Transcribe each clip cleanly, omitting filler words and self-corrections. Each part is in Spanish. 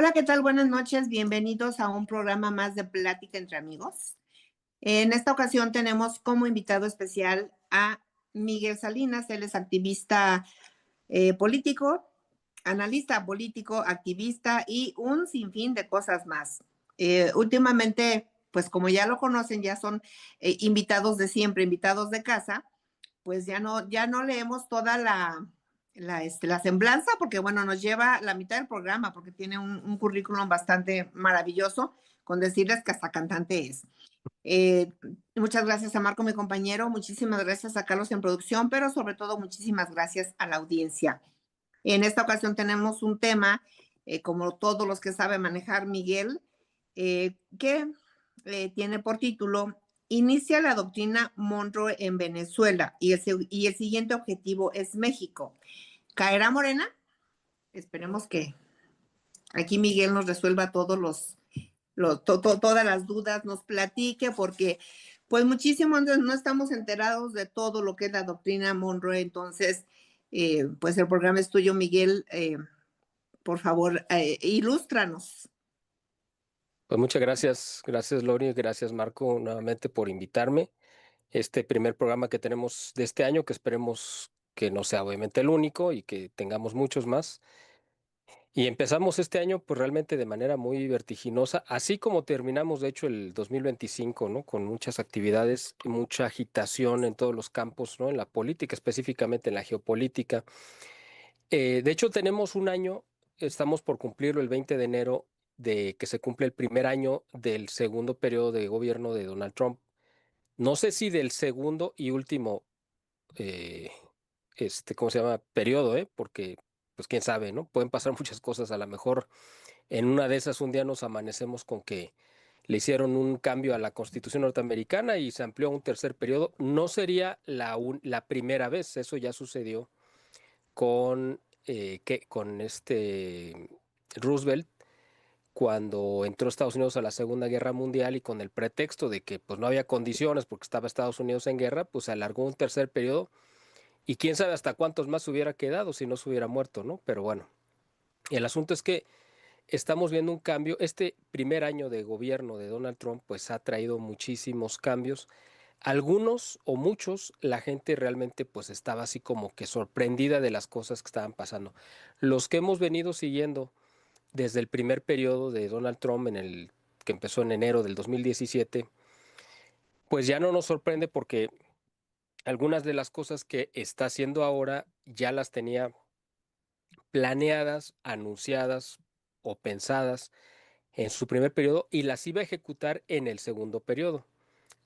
Hola, ¿qué tal? Buenas noches. Bienvenidos a un programa más de Plática entre Amigos. En esta ocasión tenemos como invitado especial a Miguel Salinas. Él es activista político, analista político, activista y un sinfín de cosas más. Últimamente, pues como ya lo conocen, ya son invitados de siempre, invitados de casa, pues ya no leemos toda la semblanza, porque bueno, nos lleva la mitad del programa, porque tiene un currículum bastante maravilloso, con decirles que hasta cantante es. Eh, Muchas gracias a Marco, mi compañero, muchísimas gracias a Carlos en producción, pero sobre todo muchísimas gracias a la audiencia. En esta ocasión tenemos un tema, como todos los que sabe manejar Miguel, que tiene por título Inicia la doctrina Monroe en Venezuela y el siguiente objetivo es México. ¿Caerá Morena? Esperemos que aquí Miguel nos resuelva todas las dudas, nos platique, porque pues muchísimo no estamos enterados de todo lo que es la doctrina Monroe. Entonces, pues el programa es tuyo, Miguel. Por favor, ilústranos. Pues muchas gracias, gracias Lori, gracias Marco nuevamente por invitarme. Este primer programa que tenemos de este año, que esperemos que no sea obviamente el único y que tengamos muchos más. Y empezamos este año pues realmente de manera muy vertiginosa, así como terminamos de hecho el 2025, ¿no? Con muchas actividades y mucha agitación en todos los campos, ¿no? En la política, específicamente en la geopolítica. De hecho tenemos un año, estamos por cumplirlo el 20 de enero de que se cumple el primer año del segundo periodo de gobierno de Donald Trump. No sé si del segundo y último, eh, ¿cómo se llama? Periodo, ¿eh? Porque, pues quién sabe, ¿no? Pueden pasar muchas cosas. A lo mejor en una de esas un día nos amanecemos con que le hicieron un cambio a la Constitución norteamericana y se amplió a un tercer periodo. No sería la primera vez, eso ya sucedió con Roosevelt cuando entró Estados Unidos a la Segunda Guerra Mundial y con el pretexto de que pues no había condiciones porque estaba Estados Unidos en guerra, pues se alargó un tercer periodo y quién sabe hasta cuántos más hubiera quedado si no se hubiera muerto, ¿no? Pero bueno, el asunto es que estamos viendo un cambio. Este primer año de gobierno de Donald Trump pues ha traído muchísimos cambios. Algunos o muchos, la gente realmente pues estaba así como que sorprendida de las cosas que estaban pasando. Los que hemos venido siguiendo desde el primer periodo de Donald Trump que empezó en enero del 2017, pues ya no nos sorprende porque algunas de las cosas que está haciendo ahora ya las tenía planeadas, anunciadas o pensadas en su primer periodo y las iba a ejecutar en el segundo periodo.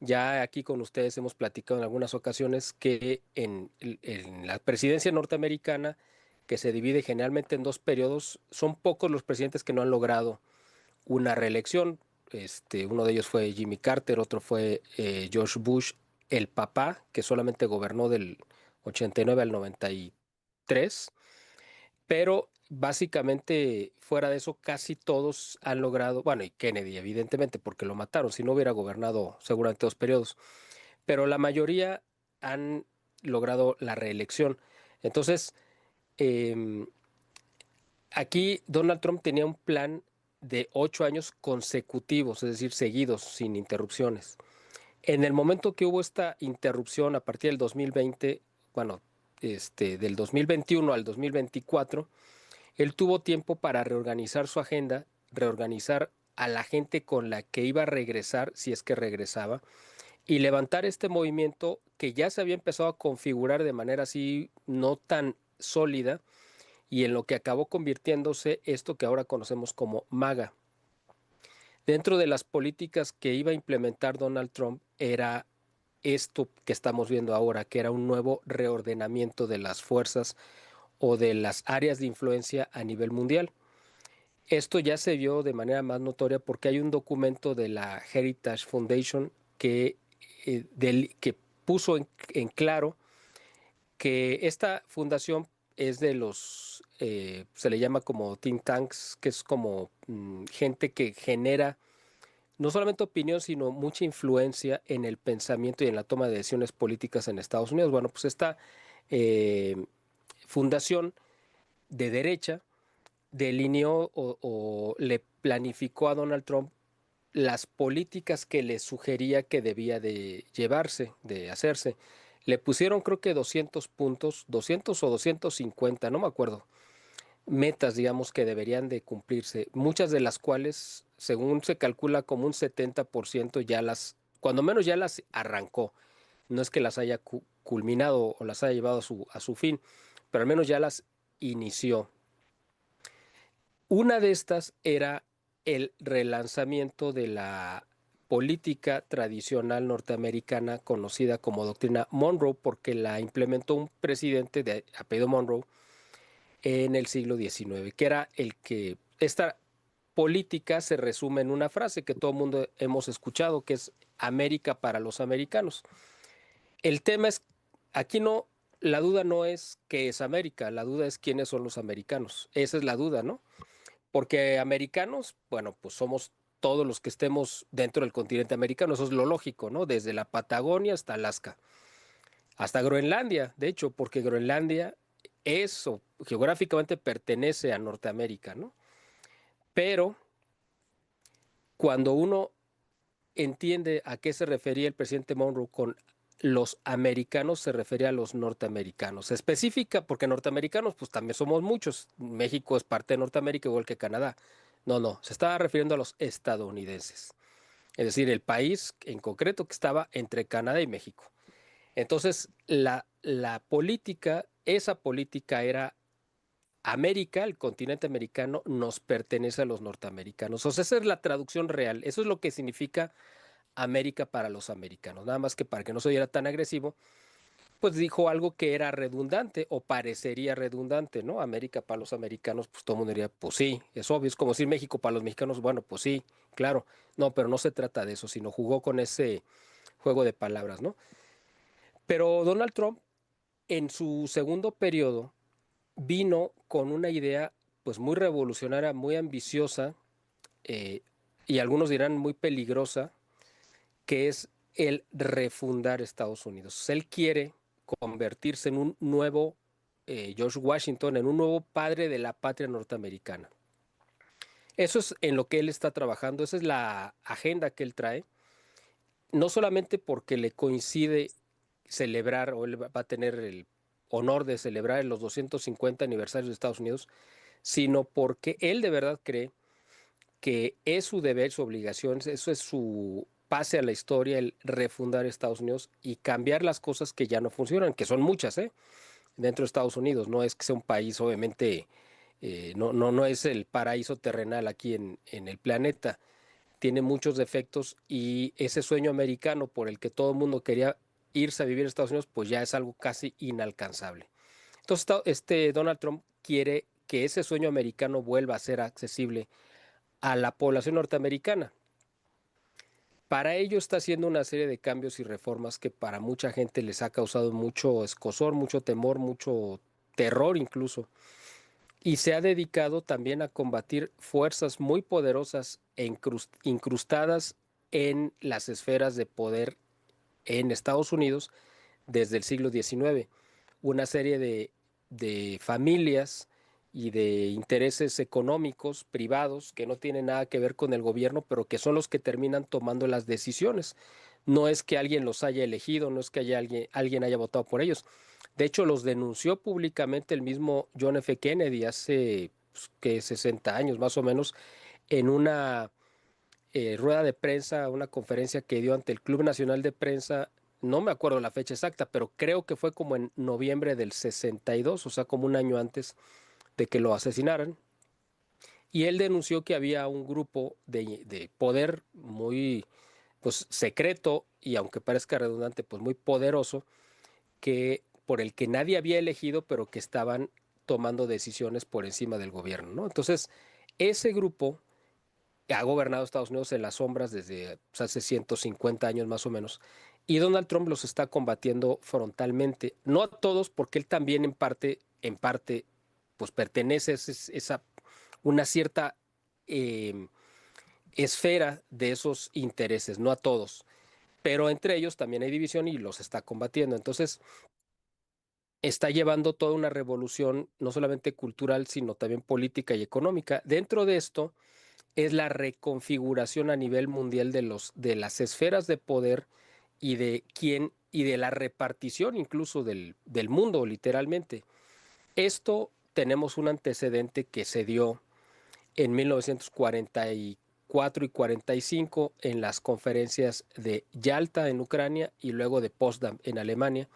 Ya aquí con ustedes hemos platicado en algunas ocasiones que en la presidencia norteamericana, que se divide generalmente en dos periodos, son pocos los presidentes que no han logrado una reelección. Uno de ellos fue Jimmy Carter, otro fue George Bush, el papá, que solamente gobernó del 89 al 93, pero básicamente fuera de eso casi todos han logrado, bueno, y Kennedy evidentemente porque lo mataron, si no hubiera gobernado seguramente dos periodos, pero la mayoría han logrado la reelección. Entonces, eh, aquí Donald Trump tenía un plan de 8 años consecutivos, es decir, seguidos, sin interrupciones. En el momento que hubo esta interrupción a partir del 2020, bueno, del 2021 al 2024, él tuvo tiempo para reorganizar su agenda, reorganizar a la gente con la que iba a regresar, si es que regresaba, y levantar este movimiento que ya se había empezado a configurar de manera así no tan sólida y en lo que acabó convirtiéndose esto que ahora conocemos como MAGA. Dentro de las políticas que iba a implementar Donald Trump era esto que estamos viendo ahora, que era un nuevo reordenamiento de las fuerzas o de las áreas de influencia a nivel mundial. Esto ya se vio de manera más notoria porque hay un documento de la Heritage Foundation que puso en claro que esta fundación es de se le llama como think tanks, que es como gente que genera no solamente opinión, sino mucha influencia en el pensamiento y en la toma de decisiones políticas en Estados Unidos. Bueno, pues esta eh, fundación de derecha delineó o le planificó a Donald Trump las políticas que le sugería que debía de llevarse, de hacerse. Le pusieron creo que 200 puntos, 200 o 250, no me acuerdo, metas, digamos, que deberían de cumplirse, muchas de las cuales, según se calcula como un 70% ya las, cuando menos ya las arrancó. No es que las haya culminado o las haya llevado a su fin, pero al menos ya las inició. Una de estas era el relanzamiento de la política tradicional norteamericana conocida como doctrina Monroe, porque la implementó un presidente de apellido Monroe en el siglo XIX, que era el que esta política se resume en una frase que todo el mundo hemos escuchado, que es América para los americanos. El tema es, aquí no, la duda no es qué es América, la duda es quiénes son los americanos. Esa es la duda, ¿no? Porque americanos, bueno, pues somos todos los que estemos dentro del continente americano, eso es lo lógico, ¿no? Desde la Patagonia hasta Alaska, hasta Groenlandia, de hecho, porque Groenlandia es o geográficamente pertenece a Norteamérica, ¿no? Pero cuando uno entiende a qué se refería el presidente Monroe con los americanos, se refería a los norteamericanos. Específica, porque norteamericanos, pues también somos muchos. México es parte de Norteamérica, igual que Canadá. No, no, se estaba refiriendo a los estadounidenses. Es decir, el país en concreto que estaba entre Canadá y México. Entonces, la política, esa política era América, el continente americano, nos pertenece a los norteamericanos. O sea, esa es la traducción real. Eso es lo que significa América para los americanos. Nada más que para que no se oyera tan agresivo, pues dijo algo que era redundante o parecería redundante, ¿no? América para los americanos, pues todo el mundo diría, pues sí, es obvio, es como decir México para los mexicanos, bueno, pues sí, claro. No, pero no se trata de eso, sino jugó con ese juego de palabras, ¿no? Pero Donald Trump, en su segundo periodo, vino con una idea, pues muy revolucionaria, muy ambiciosa, eh, y algunos dirán muy peligrosa, que es el refundar Estados Unidos. Él quiere convertirse en un nuevo George Washington, en un nuevo padre de la patria norteamericana. Eso es en lo que él está trabajando, esa es la agenda que él trae, no solamente porque le coincide celebrar, o él va a tener el honor de celebrar los 250 aniversarios de Estados Unidos, sino porque él de verdad cree que es su deber, su obligación, eso es su pase a la historia, el refundar Estados Unidos y cambiar las cosas que ya no funcionan, que son muchas, ¿eh? Dentro de Estados Unidos. No es que sea un país, obviamente, no es el paraíso terrenal aquí en el planeta. Tiene muchos defectos y ese sueño americano por el que todo el mundo quería irse a vivir a Estados Unidos, pues ya es algo casi inalcanzable. Entonces, Donald Trump quiere que ese sueño americano vuelva a ser accesible a la población norteamericana. Para ello está haciendo una serie de cambios y reformas que para mucha gente les ha causado mucho escozor, mucho temor, mucho terror incluso. Y se ha dedicado también a combatir fuerzas muy poderosas e incrustadas en las esferas de poder en Estados Unidos desde el siglo XIX. Una serie de familias y de intereses económicos privados que no tienen nada que ver con el gobierno, pero que son los que terminan tomando las decisiones. No es que alguien los haya elegido, no es que alguien haya votado por ellos. De hecho, los denunció públicamente el mismo John F. Kennedy hace pues, que 60 años más o menos en una rueda de prensa, una conferencia que dio ante el Club Nacional de Prensa. No me acuerdo la fecha exacta, pero creo que fue como en noviembre del 62, o sea, como un año antes de que lo asesinaran. Y él denunció que había un grupo de poder muy, pues, secreto y aunque parezca redundante, pues muy poderoso, que por el que nadie había elegido, pero que estaban tomando decisiones por encima del gobierno, ¿no? Entonces, ese grupo ha gobernado Estados Unidos en las sombras desde pues, hace 150 años más o menos. Y Donald Trump los está combatiendo frontalmente. No a todos, porque él también en parte, pues pertenece a una cierta eh, esfera de esos intereses, no a todos. Pero entre ellos también hay división y los está combatiendo. Entonces, está llevando toda una revolución, no solamente cultural, sino también política y económica. Dentro de esto es la reconfiguración a nivel mundial de las esferas de poder y de quién y de la repartición incluso del mundo, literalmente. Esto tenemos un antecedente que se dio en 1944 y 45 en las conferencias de Yalta en Ucrania y luego de Potsdam en Alemania,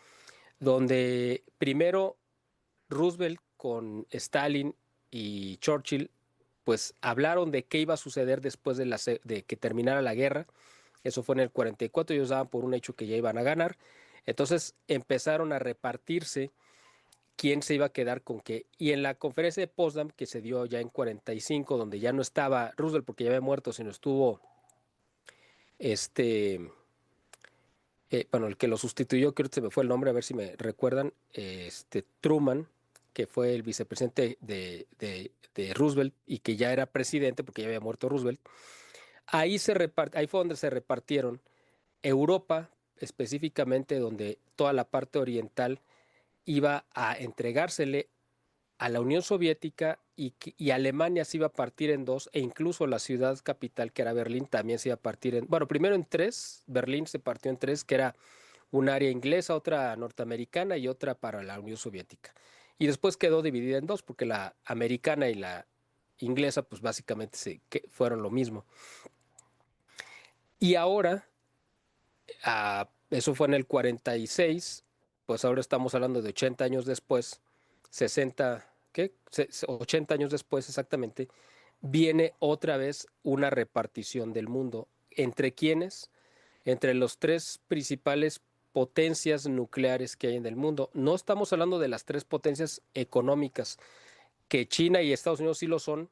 donde primero Roosevelt con Stalin y Churchill pues hablaron de qué iba a suceder después de que terminara la guerra. Eso fue en el 44, ellos daban por un hecho que ya iban a ganar. Entonces empezaron a repartirse quién se iba a quedar con qué. Y en la conferencia de Potsdam, que se dio ya en 45, donde ya no estaba Roosevelt porque ya había muerto, sino estuvo este, bueno, el que lo sustituyó, creo que se me fue el nombre, a ver si me recuerdan, Truman, que fue el vicepresidente de Roosevelt y que ya era presidente porque ya había muerto Roosevelt. Ahí fue donde se repartieron Europa, específicamente donde toda la parte oriental iba a entregársele a la Unión Soviética y Alemania se iba a partir en dos, e incluso la ciudad capital, que era Berlín, también se iba a partir en, bueno, primero en tres. Berlín se partió en tres, que era un área inglesa, otra norteamericana y otra para la Unión Soviética. Y después quedó dividida en dos, porque la americana y la inglesa, pues básicamente fueron lo mismo. Y ahora, eso fue en el 46, pues ahora estamos hablando de 80 años después, 60, ¿qué? 80 años después exactamente, viene otra vez una repartición del mundo. ¿Entre quiénes? Entre los tres principales potencias nucleares que hay en el mundo. No estamos hablando de las tres potencias económicas, que China y Estados Unidos sí lo son,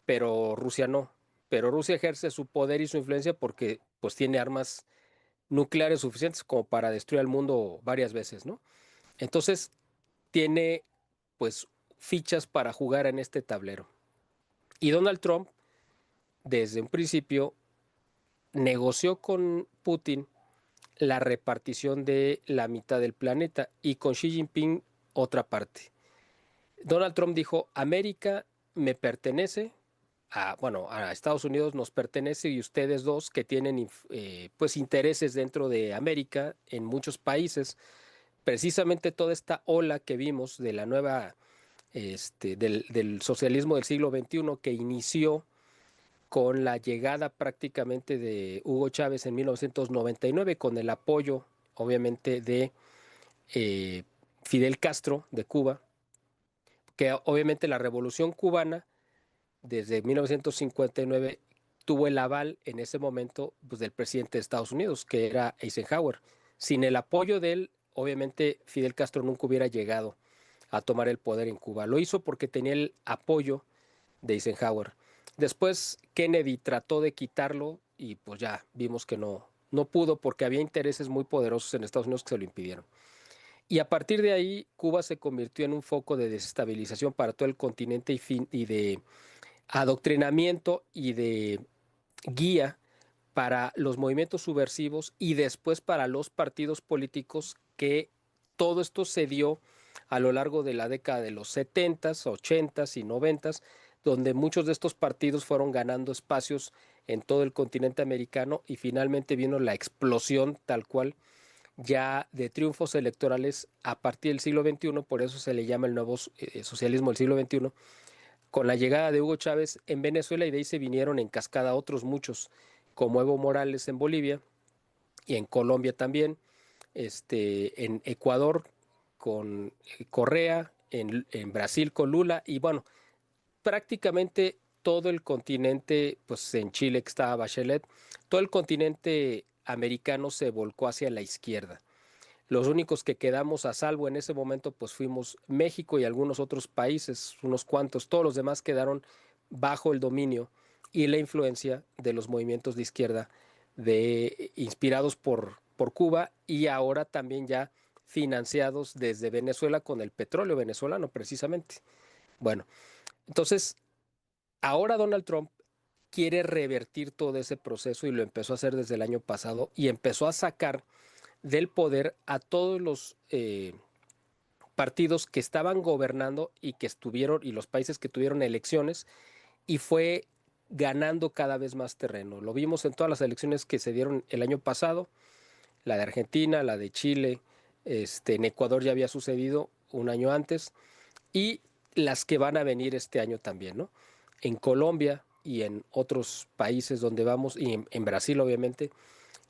pero Rusia no. Pero Rusia ejerce su poder y su influencia porque pues tiene armas nucleares suficientes como para destruir al mundo varias veces, ¿no? Entonces tiene pues fichas para jugar en este tablero. Y Donald Trump desde un principio negoció con Putin la repartición de la mitad del planeta y con Xi Jinping otra parte. Donald Trump dijo, América me pertenece, bueno, a Estados Unidos nos pertenece y ustedes dos que tienen pues intereses dentro de América en muchos países, precisamente toda esta ola que vimos de la nueva, del socialismo del siglo XXI que inició con la llegada prácticamente de Hugo Chávez en 1999, con el apoyo, obviamente, de eh, Fidel Castro de Cuba, que obviamente la Revolución Cubana, desde 1959, tuvo el aval en ese momento pues, del presidente de Estados Unidos, que era Eisenhower. Sin el apoyo de él, obviamente, Fidel Castro nunca hubiera llegado a tomar el poder en Cuba. Lo hizo porque tenía el apoyo de Eisenhower. Después Kennedy trató de quitarlo y pues ya vimos que no pudo porque había intereses muy poderosos en Estados Unidos que se lo impidieron. Y a partir de ahí, Cuba se convirtió en un foco de desestabilización para todo el continente y de adoctrinamiento y de guía para los movimientos subversivos y después para los partidos políticos, que todo esto se dio a lo largo de la década de los 70s, 80s y 90s, donde muchos de estos partidos fueron ganando espacios en todo el continente americano y finalmente vino la explosión tal cual ya de triunfos electorales a partir del siglo XXI, por eso se le llama el nuevo socialismo del siglo XXI, con la llegada de Hugo Chávez en Venezuela, y de ahí se vinieron en cascada otros muchos, como Evo Morales en Bolivia y en Colombia también, en Ecuador con Correa, en Brasil con Lula, y bueno, prácticamente todo el continente, pues en Chile que estaba Bachelet, todo el continente americano se volcó hacia la izquierda. Los únicos que quedamos a salvo en ese momento pues fuimos México y algunos otros países, unos cuantos. Todos los demás quedaron bajo el dominio y la influencia de los movimientos de izquierda inspirados por Cuba, y ahora también ya financiados desde Venezuela con el petróleo venezolano precisamente. Bueno, entonces ahora Donald Trump quiere revertir todo ese proceso y lo empezó a hacer desde el año pasado y empezó a sacar del poder a todos los partidos que estaban gobernando y que estuvieron, y los países que tuvieron elecciones, y fue ganando cada vez más terreno. Lo vimos en todas las elecciones que se dieron el año pasado, la de Argentina, la de Chile, en Ecuador ya había sucedido un año antes, y las que van a venir este año también, ¿no? En Colombia y en otros países donde vamos, y en Brasil obviamente.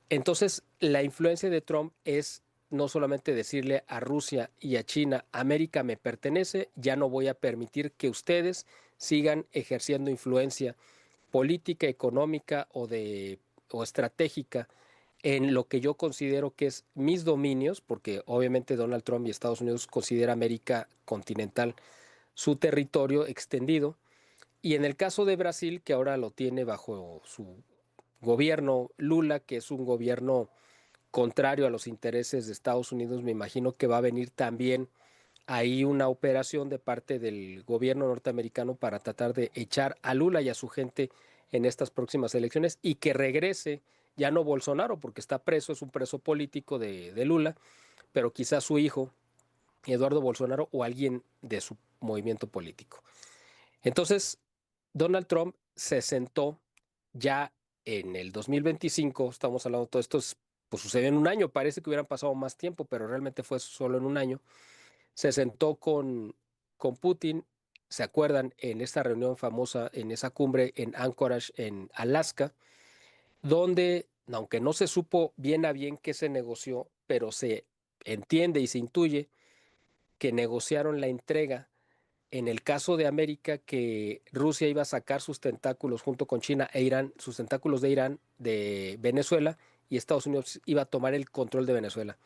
Entonces, la influencia de Trump es no solamente decirle a Rusia y a China, América me pertenece, ya no voy a permitir que ustedes sigan ejerciendo influencia política, económica o estratégica en lo que yo considero que es mis dominios, porque obviamente Donald Trump y Estados Unidos considera América continental su territorio extendido, y en el caso de Brasil, que ahora lo tiene bajo su gobierno Lula, que es un gobierno contrario a los intereses de Estados Unidos, me imagino que va a venir también ahí una operación de parte del gobierno norteamericano para tratar de echar a Lula y a su gente en estas próximas elecciones y que regrese ya no Bolsonaro, porque está preso, es un preso político de Lula, pero quizás su hijo, Eduardo Bolsonaro, o alguien de su movimiento político. Entonces, Donald Trump se sentó ya en el 2025, estamos hablando de todo esto, pues sucedió en un año, parece que hubieran pasado más tiempo, pero realmente fue solo en un año. Se sentó con Putin, ¿se acuerdan? En esta reunión famosa, en esa cumbre en Anchorage, en Alaska, donde, aunque no se supo bien a bien qué se negoció, pero se entiende y se intuye que negociaron la entrega en el caso de América, que Rusia iba a sacar sus tentáculos junto con China e Irán, sus tentáculos de Irán, de Venezuela, y Estados Unidos iba a tomar el control de Venezuela.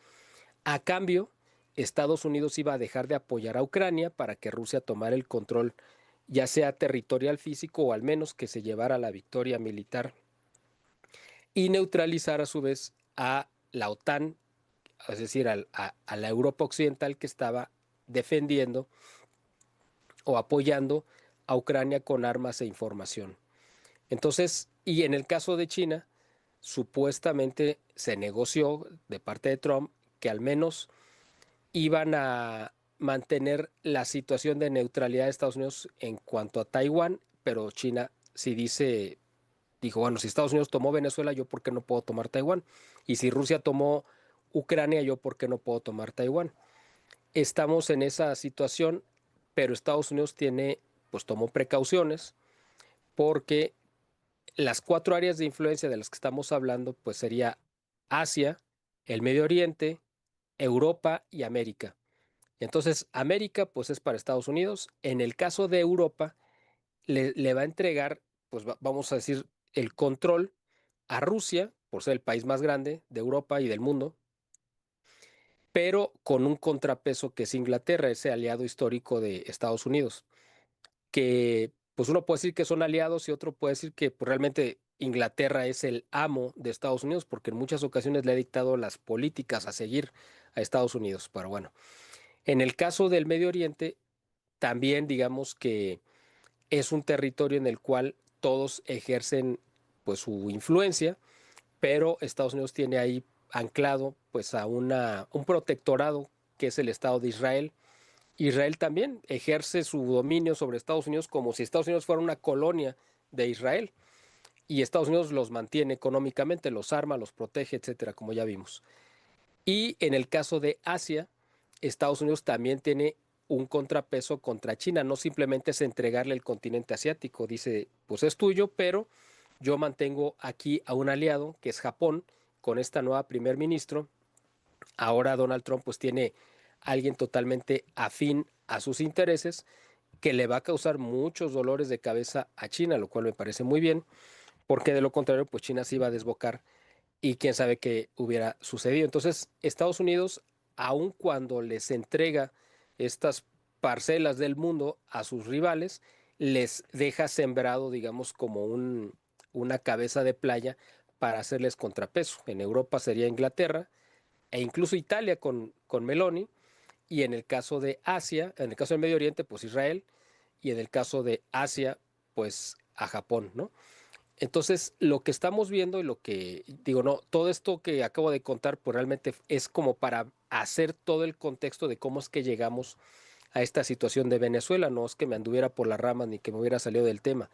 A cambio, Estados Unidos iba a dejar de apoyar a Ucrania para que Rusia tomara el control, ya sea territorial físico o al menos que se llevara la victoria militar, y neutralizar a su vez a la OTAN, es decir, a la Europa Occidental que estaba defendiendo o apoyando a Ucrania con armas e información. Entonces, y en el caso de China, supuestamente se negoció de parte de Trump que al menos iban a mantener la situación de neutralidad de Estados Unidos en cuanto a Taiwán, pero China sí dijo, bueno, si Estados Unidos tomó Venezuela, yo por qué no puedo tomar Taiwán. Y si Rusia tomó Ucrania, yo por qué no puedo tomar Taiwán. Estamos en esa situación, pero Estados Unidos pues tomó precauciones porque las 4 áreas de influencia de las que estamos hablando, pues sería Asia, el Medio Oriente, Europa y América. Entonces, América, pues es para Estados Unidos. En el caso de Europa, le va a entregar, pues vamos a decir, el control a Rusia, por ser el país más grande de Europa y del mundo, pero con un contrapeso que es Inglaterra, ese aliado histórico de Estados Unidos, que pues uno puede decir que son aliados y otro puede decir que pues, realmente Inglaterra es el amo de Estados Unidos, porque en muchas ocasiones le ha dictado las políticas a seguir a Estados Unidos. Pero bueno, en el caso del Medio Oriente, también digamos que es un territorio en el cual todos ejercen pues su influencia, pero Estados Unidos tiene ahí anclado pues a un protectorado que es el Estado de Israel. Israel también ejerce su dominio sobre Estados Unidos como si Estados Unidos fuera una colonia de Israel, y Estados Unidos los mantiene económicamente, los arma, los protege, etcétera, como ya vimos. Y en el caso de Asia, Estados Unidos también tiene un contrapeso contra China. No simplemente es entregarle el continente asiático, dice, pues es tuyo, pero yo mantengo aquí a un aliado que es Japón, con esta nueva primer ministro. Ahora Donald Trump pues tiene a alguien totalmente afín a sus intereses, que le va a causar muchos dolores de cabeza a China, lo cual me parece muy bien, porque de lo contrario pues China se iba a desbocar y quién sabe qué hubiera sucedido. Entonces, Estados Unidos, aun cuando les entrega estas parcelas del mundo a sus rivales, les deja sembrado, digamos, como una cabeza de playa para hacerles contrapeso. En Europa sería Inglaterra e incluso Italia con Meloni, y en el caso de Asia, en el caso del Medio Oriente, pues Israel, y en el caso de Asia, pues a Japón, ¿no? Entonces, lo que estamos viendo y lo que digo, no, todo esto que acabo de contar, pues realmente es como para hacer todo el contexto de cómo es que llegamos a esta situación de Venezuela. No es que me anduviera por las ramas ni que me hubiera salido del tema.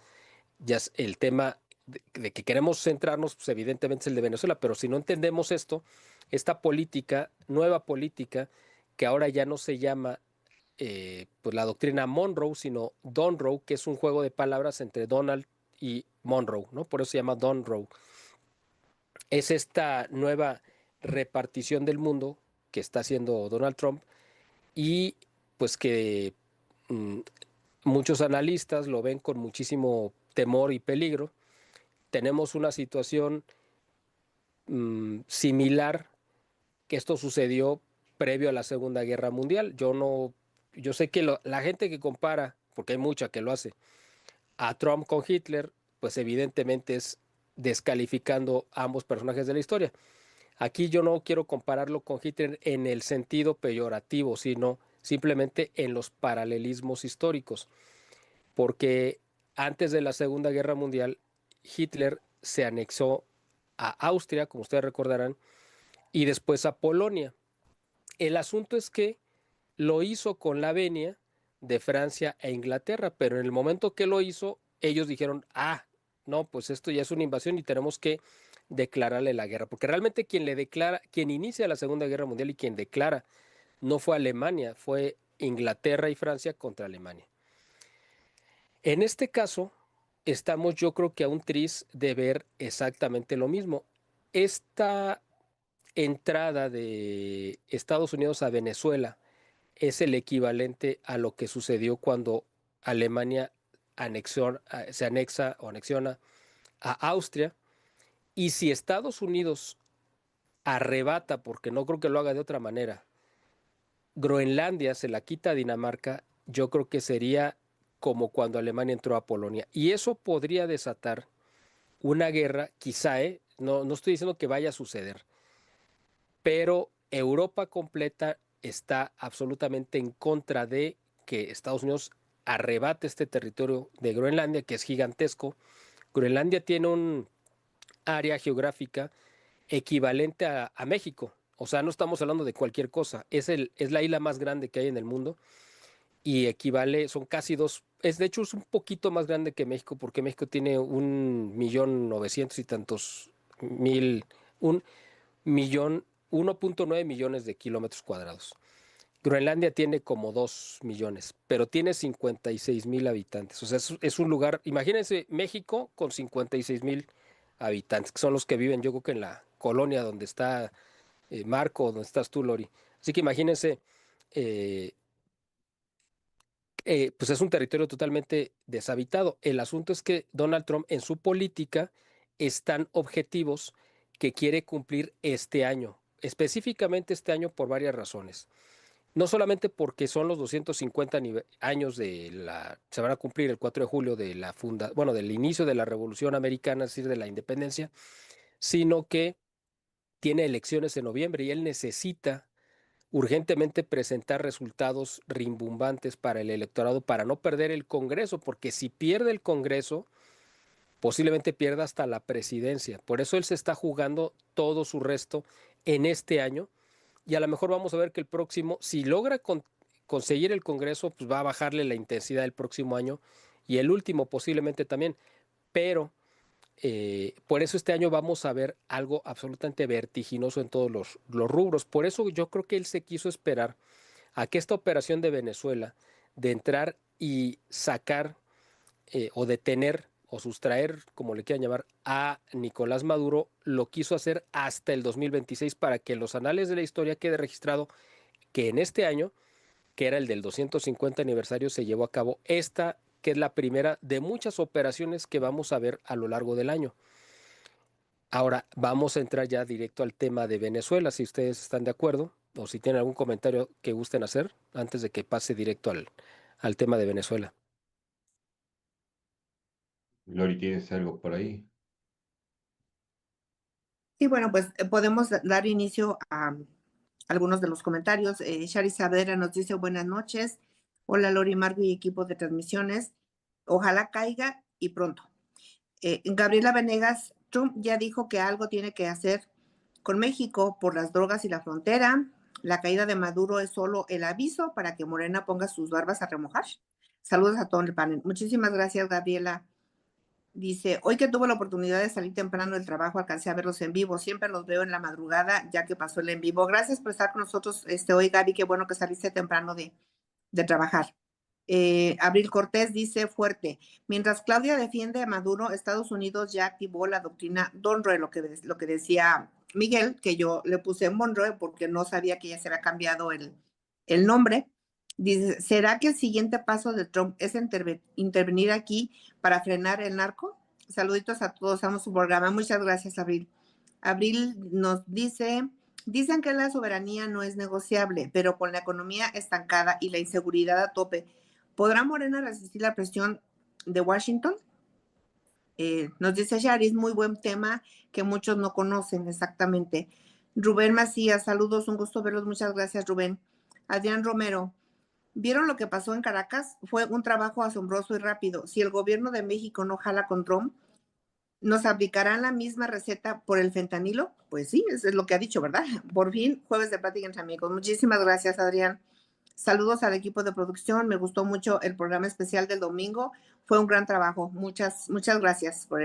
Ya es el tema de que queremos centrarnos, pues evidentemente es el de Venezuela, pero si no entendemos esto, esta política, nueva política, que ahora ya no se llama pues la doctrina Monroe, sino Donroe, que es un juego de palabras entre Donald y Monroe, ¿no? Por eso se llama Donroe. Es esta nueva repartición del mundo que está haciendo Donald Trump y pues que mm, muchos analistas lo ven con muchísimo temor y peligro. Tenemos una situación similar que esto sucedió previo a la Segunda Guerra Mundial. Yo sé que la gente que compara, porque hay mucha que lo hace, a Trump con Hitler, pues evidentemente es descalificando a ambos personajes de la historia. Aquí yo no quiero compararlo con Hitler en el sentido peyorativo, sino simplemente en los paralelismos históricos, porque antes de la Segunda Guerra Mundial, Hitler se anexó a Austria, como ustedes recordarán, y después a Polonia. El asunto es que lo hizo con la venia de Francia e Inglaterra, pero en el momento que lo hizo, ellos dijeron, no, pues esto ya es una invasión y tenemos que declararle la guerra, porque realmente quien le declara, quien inicia la Segunda Guerra Mundial y quien declara no fue Alemania, fue Inglaterra y Francia contra Alemania. En este caso, estamos yo creo que a un tris de ver exactamente lo mismo. Esta entrada de Estados Unidos a Venezuela es el equivalente a lo que sucedió cuando Alemania se anexa o anexiona a Austria. Y si Estados Unidos arrebata, porque no creo que lo haga de otra manera, Groenlandia se la quita a Dinamarca, yo creo que sería como cuando Alemania entró a Polonia. Y eso podría desatar una guerra, quizá, no estoy diciendo que vaya a suceder, pero Europa completa está absolutamente en contra de que Estados Unidos arrebate este territorio de Groenlandia, que es gigantesco. Groenlandia tiene un área geográfica equivalente a México. O sea, no estamos hablando de cualquier cosa. Es la isla más grande que hay en el mundo y equivale, son casi dos, de hecho es un poquito más grande que México porque México tiene 1.900.000 y tantos mil, un millón, 1.9 millones de kilómetros cuadrados. Groenlandia tiene como 2 millones, pero tiene 56.000 habitantes. O sea, es un lugar, imagínense México con 56.000 habitantes, que son los que viven, yo creo que en la colonia donde está Marco, donde estás tú, Lori. Así que imagínense, eh, pues es un territorio totalmente deshabitado. El asunto es que Donald Trump en su política están objetivos que quiere cumplir este año, específicamente este año por varias razones. No solamente porque son los 250 años se van a cumplir el 4 de julio de bueno, del inicio de la Revolución Americana, es decir, de la independencia, sino que tiene elecciones en noviembre y él necesita urgentemente presentar resultados rimbombantes para el electorado para no perder el Congreso, porque si pierde el Congreso, posiblemente pierda hasta la presidencia. Por eso él se está jugando todo su resto en este año y a lo mejor vamos a ver que el próximo, si logra conseguir el Congreso, pues va a bajarle la intensidad el próximo año y el último posiblemente también, pero por eso este año vamos a ver algo absolutamente vertiginoso en todos los rubros. Por eso yo creo que él se quiso esperar a que esta operación de Venezuela, de entrar y sacar o detener o sustraer, como le quieran llamar, a Nicolás Maduro, lo quiso hacer hasta el 2026 para que en los anales de la historia quede registrado que en este año, que era el del 250 aniversario, se llevó a cabo esta, que es la primera de muchas operaciones que vamos a ver a lo largo del año. Ahora vamos a entrar ya directo al tema de Venezuela, si ustedes están de acuerdo o si tienen algún comentario que gusten hacer antes de que pase directo al tema de Venezuela. Lori, ¿tienes algo por ahí? Y bueno, pues podemos dar inicio a algunos de los comentarios. Shari Saavedra nos dice buenas noches. Hola Lori, Margo y equipo de transmisiones. Ojalá caiga y pronto. Gabriela Venegas, Trump ya dijo que algo tiene que hacer con México por las drogas y la frontera. La caída de Maduro es solo el aviso para que Morena ponga sus barbas a remojar. Saludos a todo el panel. Muchísimas gracias, Gabriela. Dice, hoy que tuve la oportunidad de salir temprano del trabajo, alcancé a verlos en vivo. Siempre los veo en la madrugada, ya que pasó el en vivo. Gracias por estar con nosotros hoy, Gaby. Qué bueno que saliste temprano de trabajar. Abril Cortés dice fuerte, mientras Claudia defiende a Maduro, Estados Unidos ya activó la doctrina Monroe, lo que decía Miguel, que yo le puse Monroe porque no sabía que ya se había cambiado el nombre. Dice, ¿será que el siguiente paso de Trump es intervenir aquí para frenar el narco? Saluditos a todos, amo su programa. Muchas gracias, Abril. Abril nos dice, dicen que la soberanía no es negociable, pero con la economía estancada y la inseguridad a tope, ¿podrá Morena resistir la presión de Washington? Nos dice Charis, muy buen tema que muchos no conocen exactamente. Rubén Macías, saludos, un gusto verlos, muchas gracias, Rubén. Adrián Romero, ¿vieron lo que pasó en Caracas? Fue un trabajo asombroso y rápido. Si el gobierno de México no jala con Trump, ¿nos aplicarán la misma receta por el fentanilo? Pues sí, eso es lo que ha dicho, ¿verdad? Por fin, jueves de plática entre amigos. Muchísimas gracias, Adrián. Saludos al equipo de producción. Me gustó mucho el programa especial del domingo. Fue un gran trabajo. Muchas gracias por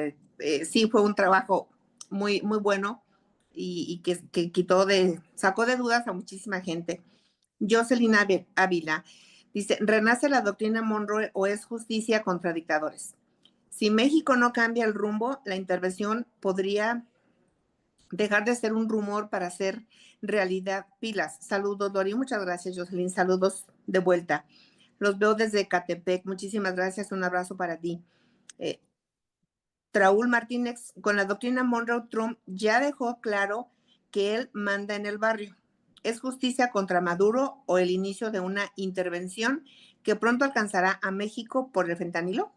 sí, fue un trabajo muy, muy bueno y que sacó de dudas a muchísima gente. Jocelyn Ávila dice, ¿renace la doctrina Monroe o es justicia contra dictadores? Si México no cambia el rumbo, la intervención podría dejar de ser un rumor para ser realidad. Pilas. Saludos, Dori. Muchas gracias, Jocelyn. Saludos de vuelta. Los veo desde Catepec. Muchísimas gracias. Un abrazo para ti. Raúl Martínez, con la doctrina Monroe, Trump ya dejó claro que él manda en el barrio. ¿Es justicia contra Maduro o el inicio de una intervención que pronto alcanzará a México por el fentanilo?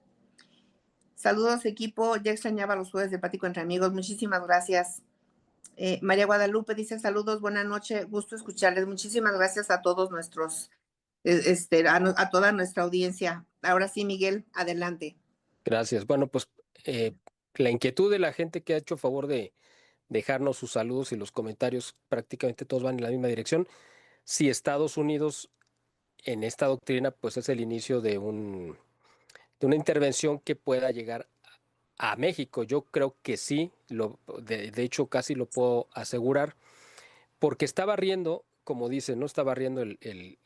Saludos, equipo. Ya extrañaba los jueves de Plático entre amigos. Muchísimas gracias. María Guadalupe dice saludos, buenas noches, gusto escucharles. Muchísimas gracias a todos nuestros, a toda nuestra audiencia. Ahora sí, Miguel, adelante. Gracias. Bueno, pues la inquietud de la gente que ha hecho favor de dejarnos sus saludos y los comentarios, prácticamente todos van en la misma dirección. Si Estados Unidos en esta doctrina, pues es el inicio de una intervención que pueda llegar a México. Yo creo que sí, de hecho casi lo puedo asegurar, porque está barriendo, como dice, no está barriendo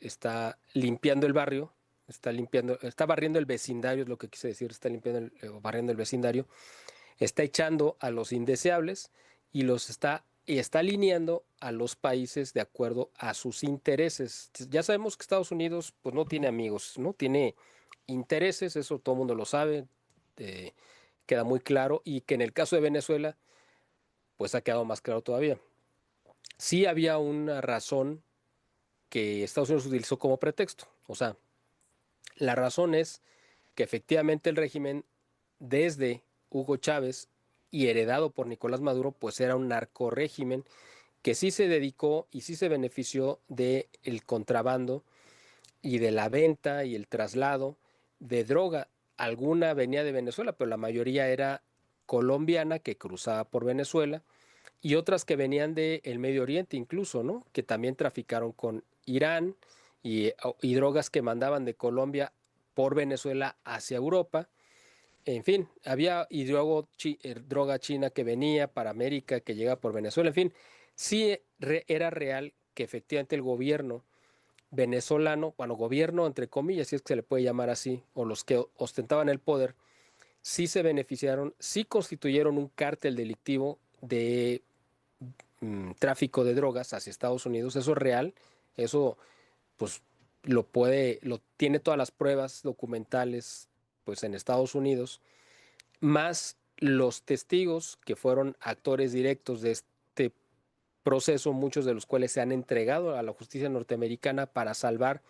está limpiando el barrio, está barriendo el vecindario, es lo que quise decir, está limpiando barriendo el vecindario, está echando a los indeseables y está alineando a los países de acuerdo a sus intereses. Ya sabemos que Estados Unidos pues no tiene amigos, no tiene intereses, eso todo el mundo lo sabe, eh, queda muy claro, y que en el caso de Venezuela pues ha quedado más claro todavía. Sí había una razón que Estados Unidos utilizó como pretexto, o sea, la razón es que efectivamente el régimen desde Hugo Chávez y heredado por Nicolás Maduro, pues era un narcorrégimen que sí se dedicó y sí se benefició del contrabando y de la venta y el traslado de droga. Alguna venía de Venezuela, pero la mayoría era colombiana que cruzaba por Venezuela y otras que venían del Medio Oriente incluso, ¿no? Que también traficaron con Irán y drogas que mandaban de Colombia por Venezuela hacia Europa. En fin, había y luego droga china que venía para América, que llega por Venezuela. En fin, sí era real que efectivamente el gobierno venezolano, bueno, gobierno entre comillas, si es que se le puede llamar así, o los que ostentaban el poder, sí se beneficiaron, sí constituyeron un cártel delictivo de tráfico de drogas hacia Estados Unidos. Eso es real, eso pues lo tiene todas las pruebas documentales pues en Estados Unidos, más los testigos que fueron actores directos de este proceso, muchos de los cuales se han entregado a la justicia norteamericana para salvar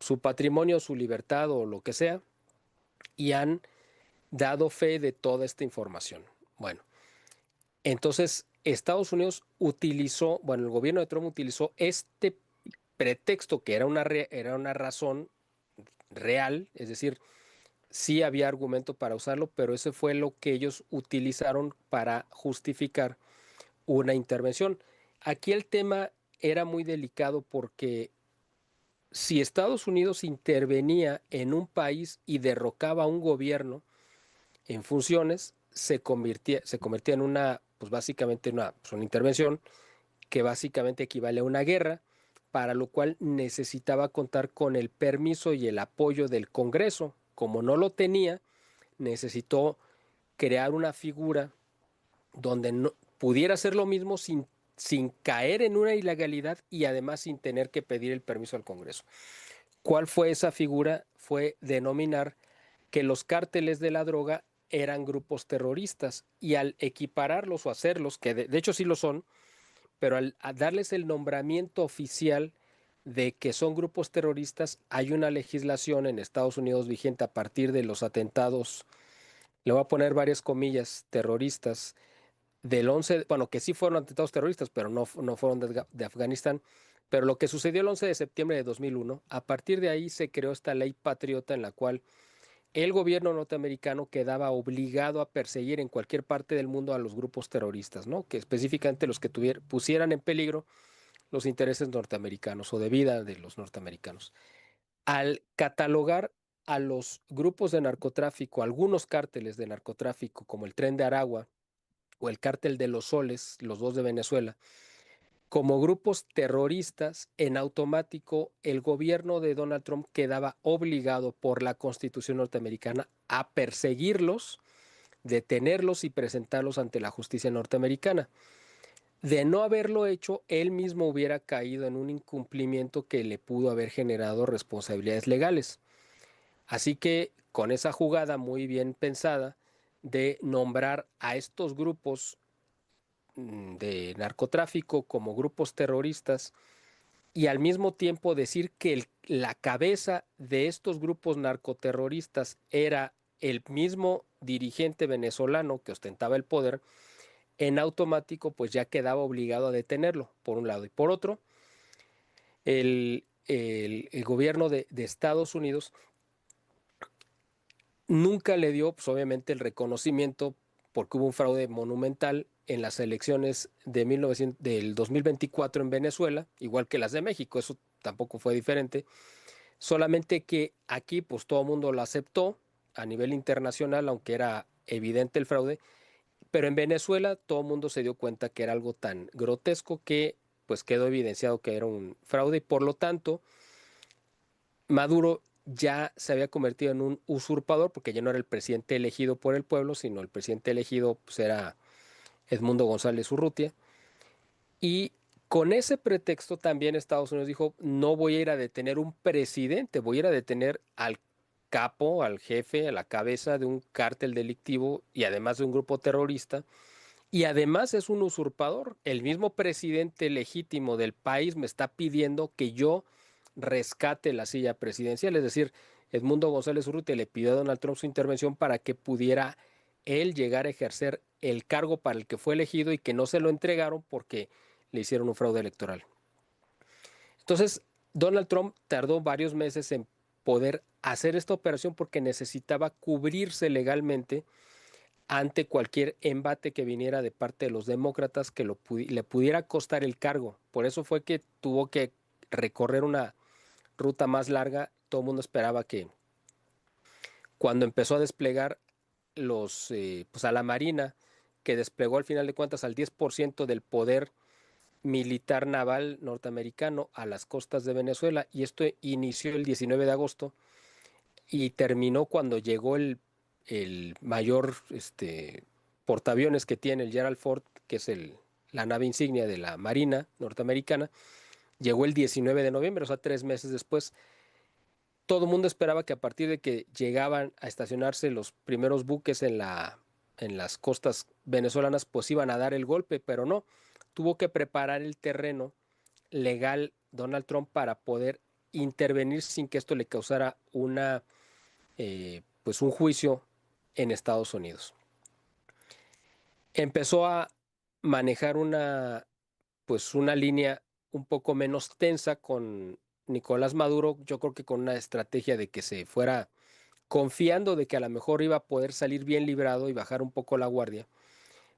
su patrimonio, su libertad o lo que sea, y han dado fe de toda esta información. Bueno, entonces Estados Unidos utilizó, bueno, el gobierno de Trump utilizó este pretexto que era una razón real, es decir, sí había argumento para usarlo, pero ese fue lo que ellos utilizaron para justificar una intervención. Aquí el tema era muy delicado porque si Estados Unidos intervenía en un país y derrocaba a un gobierno en funciones, se convertía en una, pues básicamente una intervención que básicamente equivale a una guerra, para lo cual necesitaba contar con el permiso y el apoyo del Congreso. Como no lo tenía, necesitó crear una figura donde no, pudiera hacer lo mismo sin caer en una ilegalidad y además sin tener que pedir el permiso al Congreso. ¿Cuál fue esa figura? Fue denominar que los cárteles de la droga eran grupos terroristas y al equipararlos o hacerlos, que de hecho sí lo son, pero a darles el nombramiento oficial de que son grupos terroristas, hay una legislación en Estados Unidos vigente a partir de los atentados, le voy a poner varias comillas, terroristas, del 11, bueno, que sí fueron atentados terroristas, pero no fueron de Afganistán. Pero lo que sucedió el 11 de septiembre de 2001, a partir de ahí se creó esta ley patriota en la cual el gobierno norteamericano quedaba obligado a perseguir en cualquier parte del mundo a los grupos terroristas, ¿no? Que específicamente los que pusieran en peligro los intereses norteamericanos o de vida de los norteamericanos. Al catalogar a los grupos de narcotráfico, algunos cárteles de narcotráfico, como el Tren de Aragua o el Cártel de los Soles, los dos de Venezuela, como grupos terroristas, en automático el gobierno de Donald Trump quedaba obligado por la Constitución norteamericana a perseguirlos, detenerlos y presentarlos ante la justicia norteamericana. De no haberlo hecho, él mismo hubiera caído en un incumplimiento que le pudo haber generado responsabilidades legales. Así que con esa jugada muy bien pensada de nombrar a estos grupos de narcotráfico como grupos terroristas y al mismo tiempo decir que la cabeza de estos grupos narcoterroristas era el mismo dirigente venezolano que ostentaba el poder, en automático pues ya quedaba obligado a detenerlo, por un lado. Y por otro, el gobierno de Estados Unidos nunca le dio, pues obviamente, el reconocimiento porque hubo un fraude monumental en las elecciones del 2024 en Venezuela, igual que las de México, eso tampoco fue diferente, solamente que aquí pues todo el mundo lo aceptó a nivel internacional, aunque era evidente el fraude, pero en Venezuela todo el mundo se dio cuenta que era algo tan grotesco que pues quedó evidenciado que era un fraude y por lo tanto Maduro ya se había convertido en un usurpador porque ya no era el presidente elegido por el pueblo, sino el presidente elegido pues, era Edmundo González Urrutia. Y con ese pretexto también Estados Unidos dijo, no voy a ir a detener un presidente, voy a ir a detener al capo, al jefe, a la cabeza de un cártel delictivo y además de un grupo terrorista. Y además es un usurpador. El mismo presidente legítimo del país me está pidiendo que yo rescate la silla presidencial. Es decir, Edmundo González Urrutia le pidió a Donald Trump su intervención para que pudiera él llegar a ejercer el cargo para el que fue elegido y que no se lo entregaron porque le hicieron un fraude electoral. Entonces, Donald Trump tardó varios meses en poder hacer esta operación porque necesitaba cubrirse legalmente ante cualquier embate que viniera de parte de los demócratas que le pudiera costar el cargo. Por eso fue que tuvo que recorrer una ruta más larga. Todo el mundo esperaba que cuando empezó a desplegar pues a la Marina, que desplegó al final de cuentas al 10% del poder militar naval norteamericano a las costas de Venezuela, y esto inició el 19 de agosto y terminó cuando llegó el mayor portaaviones que tiene el Gerald Ford, que es la nave insignia de la Marina norteamericana, llegó el 19 de noviembre, o sea, 3 meses después. Todo el mundo esperaba que a partir de que llegaban a estacionarse los primeros buques en las costas venezolanas, pues iban a dar el golpe, pero no. Tuvo que preparar el terreno legal Donald Trump para poder intervenir sin que esto le causara pues un juicio en Estados Unidos. Empezó a manejar pues una línea un poco menos tensa con Nicolás Maduro, yo creo que con una estrategia de que se fuera confiando de que a lo mejor iba a poder salir bien librado y bajar un poco la guardia,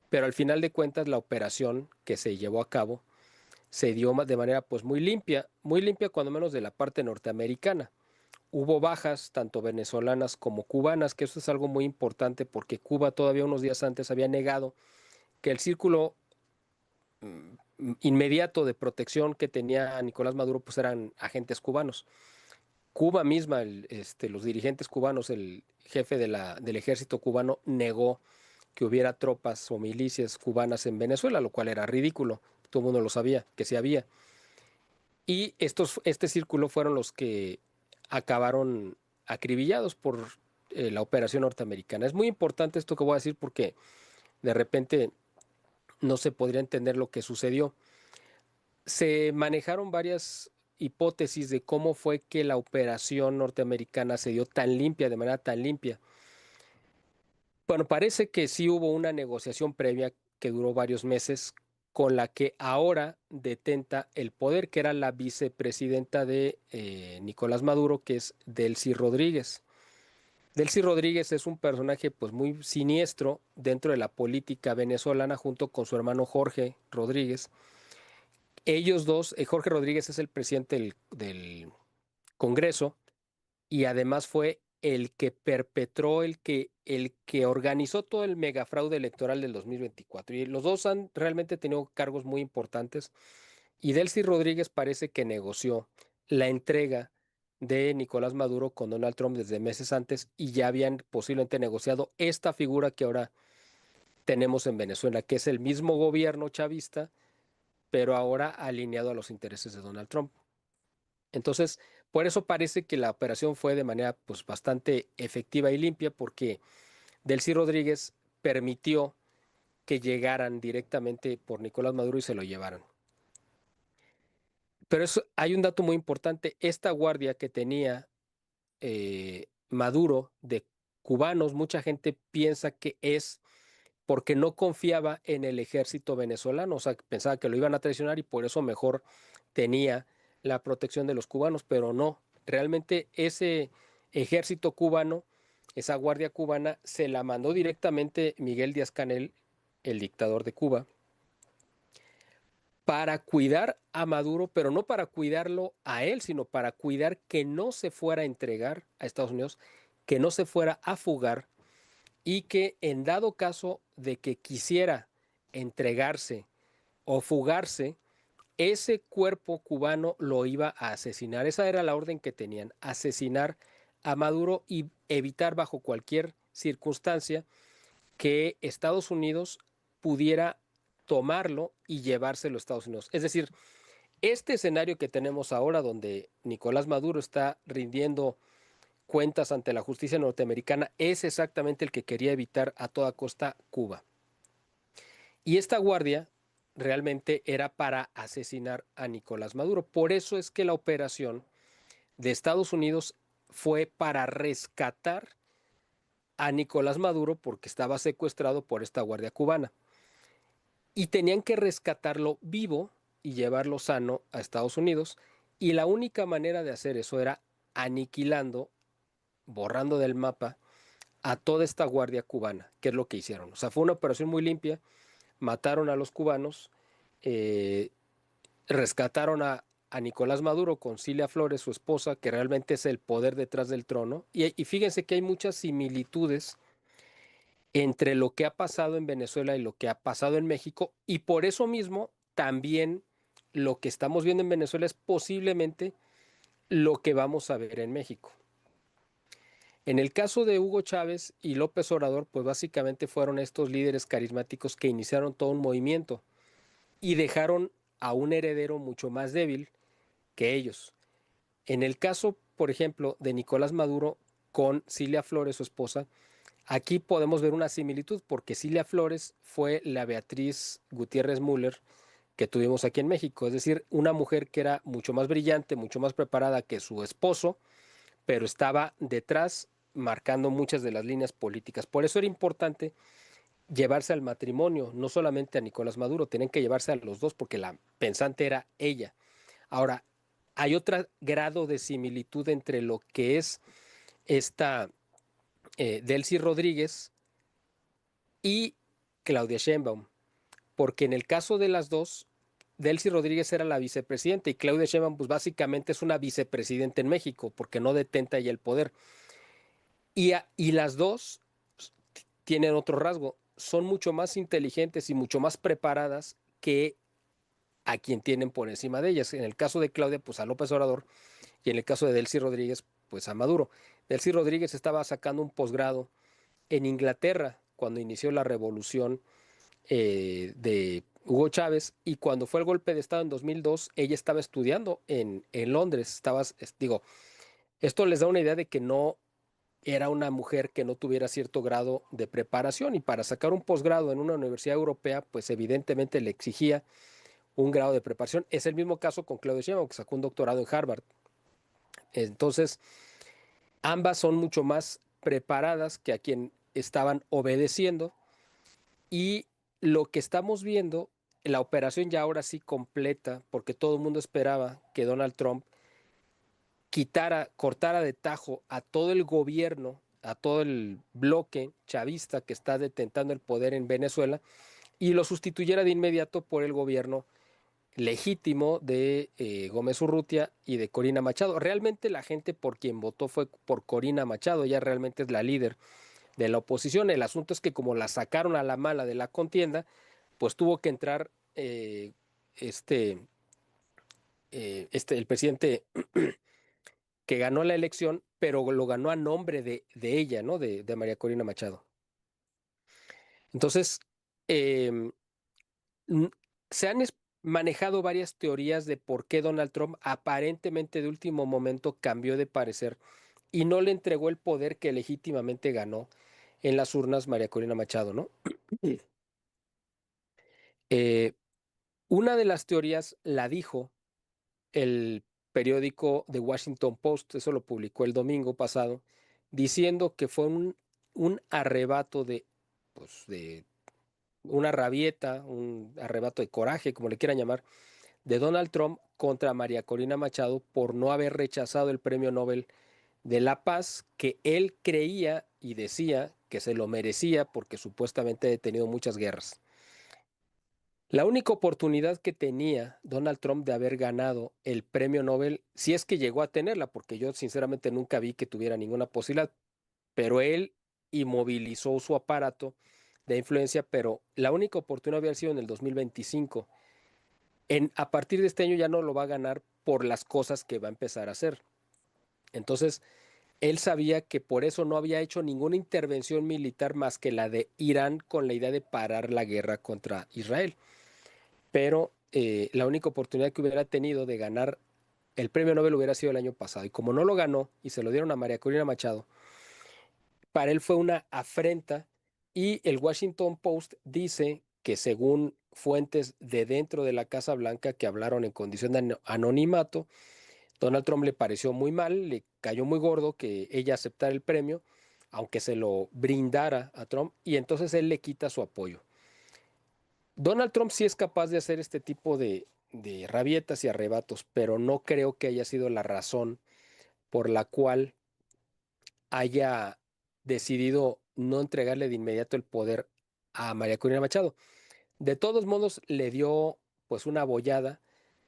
pero al final de cuentas la operación que se llevó a cabo se dio de manera pues muy limpia cuando menos de la parte norteamericana. Hubo bajas tanto venezolanas como cubanas, que eso es algo muy importante porque Cuba todavía unos días antes había negado que el círculo inmediato de protección que tenía Nicolás Maduro pues eran agentes cubanos. Cuba misma, los dirigentes cubanos, el jefe del ejército cubano negó que hubiera tropas o milicias cubanas en Venezuela, lo cual era ridículo. Todo el mundo lo sabía, que sí había. Y este círculo fueron los que acabaron acribillados por la operación norteamericana. Es muy importante esto que voy a decir porque de repente no se podría entender lo que sucedió. Se manejaron varias hipótesis de cómo fue que la operación norteamericana se dio tan limpia, de manera tan limpia. Bueno, parece que sí hubo una negociación previa que duró varios meses con la que ahora detenta el poder, que era la vicepresidenta de Nicolás Maduro, que es Delcy Rodríguez. Delcy Rodríguez es un personaje pues muy siniestro dentro de la política venezolana junto con su hermano Jorge Rodríguez. Ellos dos, Jorge Rodríguez es el presidente del Congreso y además fue el que perpetró, el que organizó todo el megafraude electoral del 2024. Y los dos han realmente tenido cargos muy importantes. Y Delcy Rodríguez parece que negoció la entrega de Nicolás Maduro con Donald Trump desde meses antes y ya habían posiblemente negociado esta figura que ahora tenemos en Venezuela, que es el mismo gobierno chavista, pero ahora alineado a los intereses de Donald Trump. Entonces, por eso parece que la operación fue de manera pues bastante efectiva y limpia porque Delcy Rodríguez permitió que llegaran directamente por Nicolás Maduro y se lo llevaran. Pero hay un dato muy importante, esta guardia que tenía Maduro de cubanos, mucha gente piensa que es porque no confiaba en el ejército venezolano, o sea, pensaba que lo iban a traicionar y por eso mejor tenía la protección de los cubanos, pero no, realmente ese ejército cubano, esa guardia cubana, se la mandó directamente Miguel Díaz-Canel, el dictador de Cuba, para cuidar a Maduro, pero no para cuidarlo a él, sino para cuidar que no se fuera a entregar a Estados Unidos, que no se fuera a fugar y que en dado caso de que quisiera entregarse o fugarse, ese cuerpo cubano lo iba a asesinar. Esa era la orden que tenían, asesinar a Maduro y evitar bajo cualquier circunstancia que Estados Unidos pudiera tomarlo y llevárselo a Estados Unidos. Es decir, este escenario que tenemos ahora donde Nicolás Maduro está rindiendo cuentas ante la justicia norteamericana es exactamente el que quería evitar a toda costa Cuba. Y esta guardia realmente era para asesinar a Nicolás Maduro. Por eso es que la operación de Estados Unidos fue para rescatar a Nicolás Maduro porque estaba secuestrado por esta guardia cubana. Y tenían que rescatarlo vivo y llevarlo sano a Estados Unidos. Y la única manera de hacer eso era aniquilando, borrando del mapa a toda esta guardia cubana, que es lo que hicieron. O sea, fue una operación muy limpia, mataron a los cubanos, eh, rescataron a Nicolás Maduro con Cilia Flores, su esposa, que realmente es el poder detrás del trono. Y fíjense que hay muchas similitudes entre lo que ha pasado en Venezuela y lo que ha pasado en México, y por eso mismo también lo que estamos viendo en Venezuela es posiblemente lo que vamos a ver en México. En el caso de Hugo Chávez y López Obrador, pues básicamente fueron estos líderes carismáticos que iniciaron todo un movimiento y dejaron a un heredero mucho más débil que ellos. En el caso, por ejemplo, de Nicolás Maduro con Cilia Flores, su esposa, aquí podemos ver una similitud porque Cilia Flores fue la Beatriz Gutiérrez Müller que tuvimos aquí en México, es decir, una mujer que era mucho más brillante, mucho más preparada que su esposo, pero estaba detrás marcando muchas de las líneas políticas. Por eso era importante llevarse al matrimonio, no solamente a Nicolás Maduro, tenían que llevarse a los dos porque la pensante era ella. Ahora, hay otro grado de similitud entre lo que es esta Delcy Rodríguez y Claudia Sheinbaum, porque en el caso de las dos, Delcy Rodríguez era la vicepresidenta y Claudia Sheinbaum pues básicamente es una vicepresidenta en México porque no detenta ya el poder. Y las dos tienen otro rasgo, son mucho más inteligentes y mucho más preparadas que a quien tienen por encima de ellas. En el caso de Claudia, pues a López Obrador, y en el caso de Delcy Rodríguez, pues a Maduro. Delcy Rodríguez estaba sacando un posgrado en Inglaterra cuando inició la revolución de Hugo Chávez, y cuando fue el golpe de Estado en 2002, ella estaba estudiando en Londres. Digo, esto les da una idea de que no era una mujer que no tuviera cierto grado de preparación, y para sacar un posgrado en una universidad europea, pues evidentemente le exigía un grado de preparación. Es el mismo caso con Claudia Sheinbaum, que sacó un doctorado en Harvard. Entonces, ambas son mucho más preparadas que a quien estaban obedeciendo, y lo que estamos viendo, la operación ya ahora sí completa, porque todo el mundo esperaba que Donald Trump cortara de tajo a todo el gobierno, a todo el bloque chavista que está detentando el poder en Venezuela, y lo sustituyera de inmediato por el gobierno legítimo de Gómez Urrutia y de Corina Machado. Realmente la gente por quien votó fue por Corina Machado, ella realmente es la líder de la oposición. El asunto es que como la sacaron a la mala de la contienda, pues tuvo que entrar este, el presidente que ganó la elección, pero lo ganó a nombre de ella, ¿no? De María Corina Machado. Entonces, eh, se han manejado varias teorías de por qué Donald Trump aparentemente de último momento cambió de parecer y no le entregó el poder que legítimamente ganó en las urnas María Corina Machado, ¿no? Eh, una de las teorías la dijo el periódico The Washington Post, eso lo publicó el domingo pasado, diciendo que fue un arrebato pues de una rabieta, un arrebato de coraje, como le quieran llamar, de Donald Trump contra María Corina Machado por no haber rechazado el Premio Nobel de la Paz, que él creía y decía que se lo merecía porque supuestamente ha tenido muchas guerras. La única oportunidad que tenía Donald Trump de haber ganado el premio Nobel, si es que llegó a tenerla, porque yo sinceramente nunca vi que tuviera ninguna posibilidad, pero él inmovilizó su aparato de influencia, pero la única oportunidad había sido en el 2025. A partir de este año ya no lo va a ganar por las cosas que va a empezar a hacer. Entonces, él sabía que por eso no había hecho ninguna intervención militar más que la de Irán con la idea de parar la guerra contra Israel. Pero la única oportunidad que hubiera tenido de ganar el premio Nobel hubiera sido el año pasado. Y como no lo ganó y se lo dieron a María Corina Machado, para él fue una afrenta, y el Washington Post dice que según fuentes de dentro de la Casa Blanca que hablaron en condición de anonimato, Donald Trump le pareció muy mal, le cayó muy gordo que ella aceptara el premio, aunque se lo brindara a Trump, y entonces él le quita su apoyo. Donald Trump sí es capaz de hacer este tipo de rabietas y arrebatos, pero no creo que haya sido la razón por la cual haya decidido no entregarle de inmediato el poder a María Corina Machado. De todos modos, le dio pues una bollada,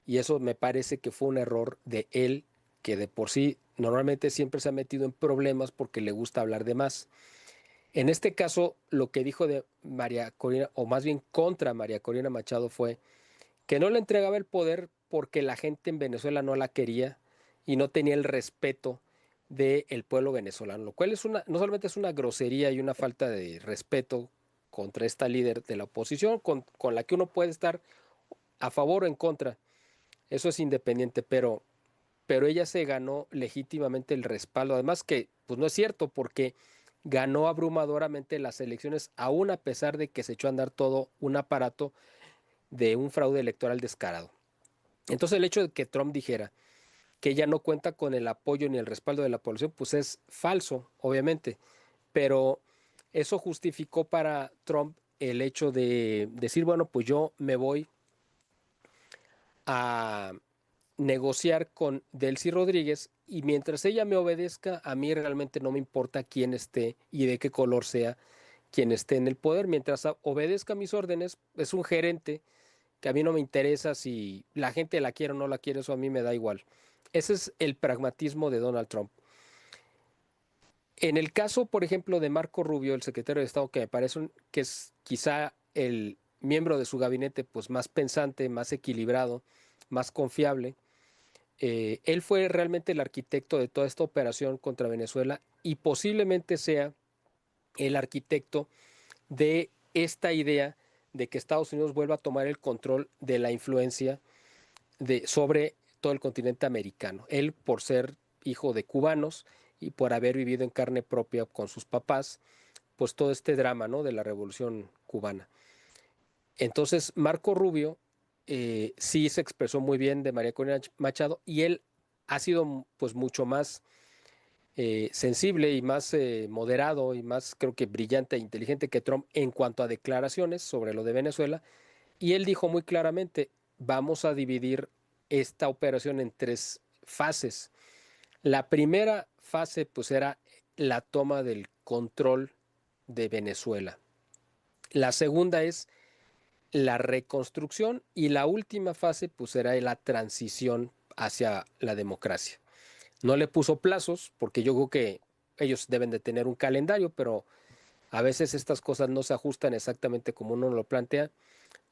y eso me parece que fue un error de él, que de por sí normalmente siempre se ha metido en problemas porque le gusta hablar de más. En este caso, lo que dijo de María Corina, o más bien contra María Corina Machado, fue que no le entregaba el poder porque la gente en Venezuela no la quería y no tenía el respeto del pueblo venezolano, lo cual no solamente es una grosería y una falta de respeto contra esta líder de la oposición, con la que uno puede estar a favor o en contra, eso es independiente, pero ella se ganó legítimamente el respaldo, además que pues no es cierto, porque ganó abrumadoramente las elecciones, aún a pesar de que se echó a andar todo un aparato de un fraude electoral descarado. Entonces el hecho de que Trump dijera que ella no cuenta con el apoyo ni el respaldo de la población, pues es falso, obviamente, pero eso justificó para Trump el hecho de decir, bueno, pues yo me voy a negociar con Delcy Rodríguez, y mientras ella me obedezca, a mí realmente no me importa quién esté y de qué color sea quien esté en el poder. Mientras obedezca mis órdenes, es un gerente que a mí no me interesa si la gente la quiere o no la quiere, eso a mí me da igual. Ese es el pragmatismo de Donald Trump. En el caso, por ejemplo, de Marco Rubio, el secretario de Estado, que me parece que es quizá el miembro de su gabinete pues, más pensante, más equilibrado, más confiable, él fue realmente el arquitecto de toda esta operación contra Venezuela y posiblemente sea el arquitecto de esta idea de que Estados Unidos vuelva a tomar el control de la influencia sobre todo el continente americano. Él, por ser hijo de cubanos y por haber vivido en carne propia con sus papás, pues todo este drama, ¿no?, de la Revolución cubana. Entonces, Marco Rubio sí se expresó muy bien de María Corina Machado y él ha sido pues mucho más sensible y más moderado y más creo que brillante e inteligente que Trump en cuanto a declaraciones sobre lo de Venezuela. Y él dijo muy claramente, vamos a dividir esta operación en tres fases. La primera fase pues era la toma del control de Venezuela. La segunda es la reconstrucción y la última fase pues era la transición hacia la democracia. No le puso plazos porque yo creo que ellos deben de tener un calendario, pero a veces estas cosas no se ajustan exactamente como uno lo plantea.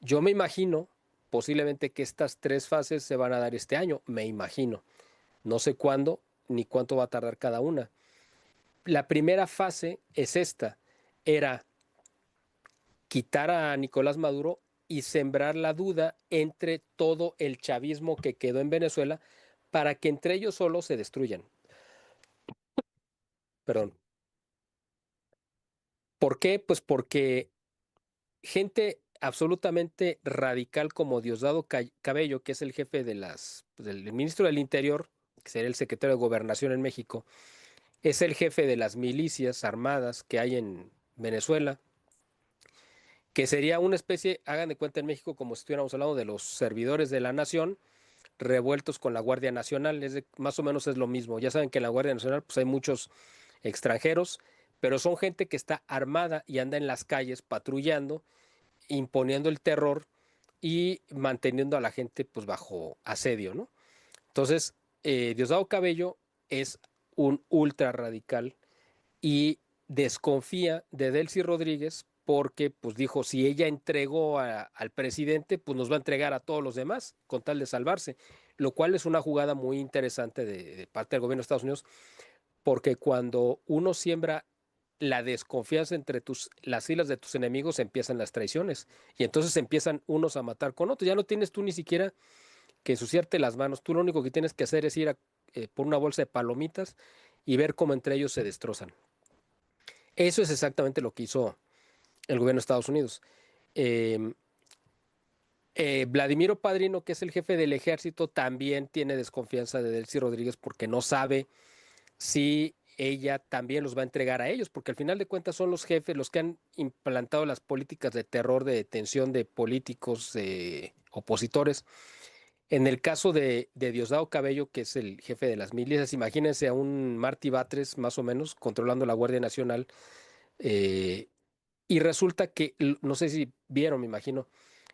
Yo me imagino posiblemente que estas tres fases se van a dar este año, me imagino. No sé cuándo ni cuánto va a tardar cada una. La primera fase es esta, era quitar a Nicolás Maduro y sembrar la duda entre todo el chavismo que quedó en Venezuela para que entre ellos solos se destruyan. Perdón. ¿Por qué? Pues porque gente absolutamente radical como Diosdado Cabello, que es el jefe de del ministro del Interior, que sería el secretario de Gobernación en México, es el jefe de las milicias armadas que hay en Venezuela, que sería una especie, hagan de cuenta en México como si estuviéramos hablando de los servidores de la nación revueltos con la Guardia Nacional, más o menos es lo mismo. Ya saben que en la Guardia Nacional pues hay muchos extranjeros, pero son gente que está armada y anda en las calles patrullando, imponiendo el terror y manteniendo a la gente pues bajo asedio, ¿no? Entonces, Diosdado Cabello es un ultra radical y desconfía de Delcy Rodríguez porque pues dijo, si ella entregó al presidente, pues nos va a entregar a todos los demás con tal de salvarse, lo cual es una jugada muy interesante de parte del gobierno de Estados Unidos, porque cuando uno siembra la desconfianza entre las filas de tus enemigos, empiezan las traiciones y entonces empiezan unos a matar con otros. Ya no tienes tú ni siquiera que ensuciarte las manos, tú lo único que tienes que hacer es ir por una bolsa de palomitas y ver cómo entre ellos se destrozan. Eso es exactamente lo que hizo el gobierno de Estados Unidos. Eh, Vladimiro Padrino, que es el jefe del ejército, también tiene desconfianza de Delcy Rodríguez porque no sabe si ella también los va a entregar a ellos, porque al final de cuentas son los jefes los que han implantado las políticas de terror, de detención de políticos, opositores. En el caso de Diosdado Cabello, que es el jefe de las milicias, imagínense a un Martí Batres, más o menos, controlando la Guardia Nacional, eh, y resulta que, no sé si vieron, me imagino,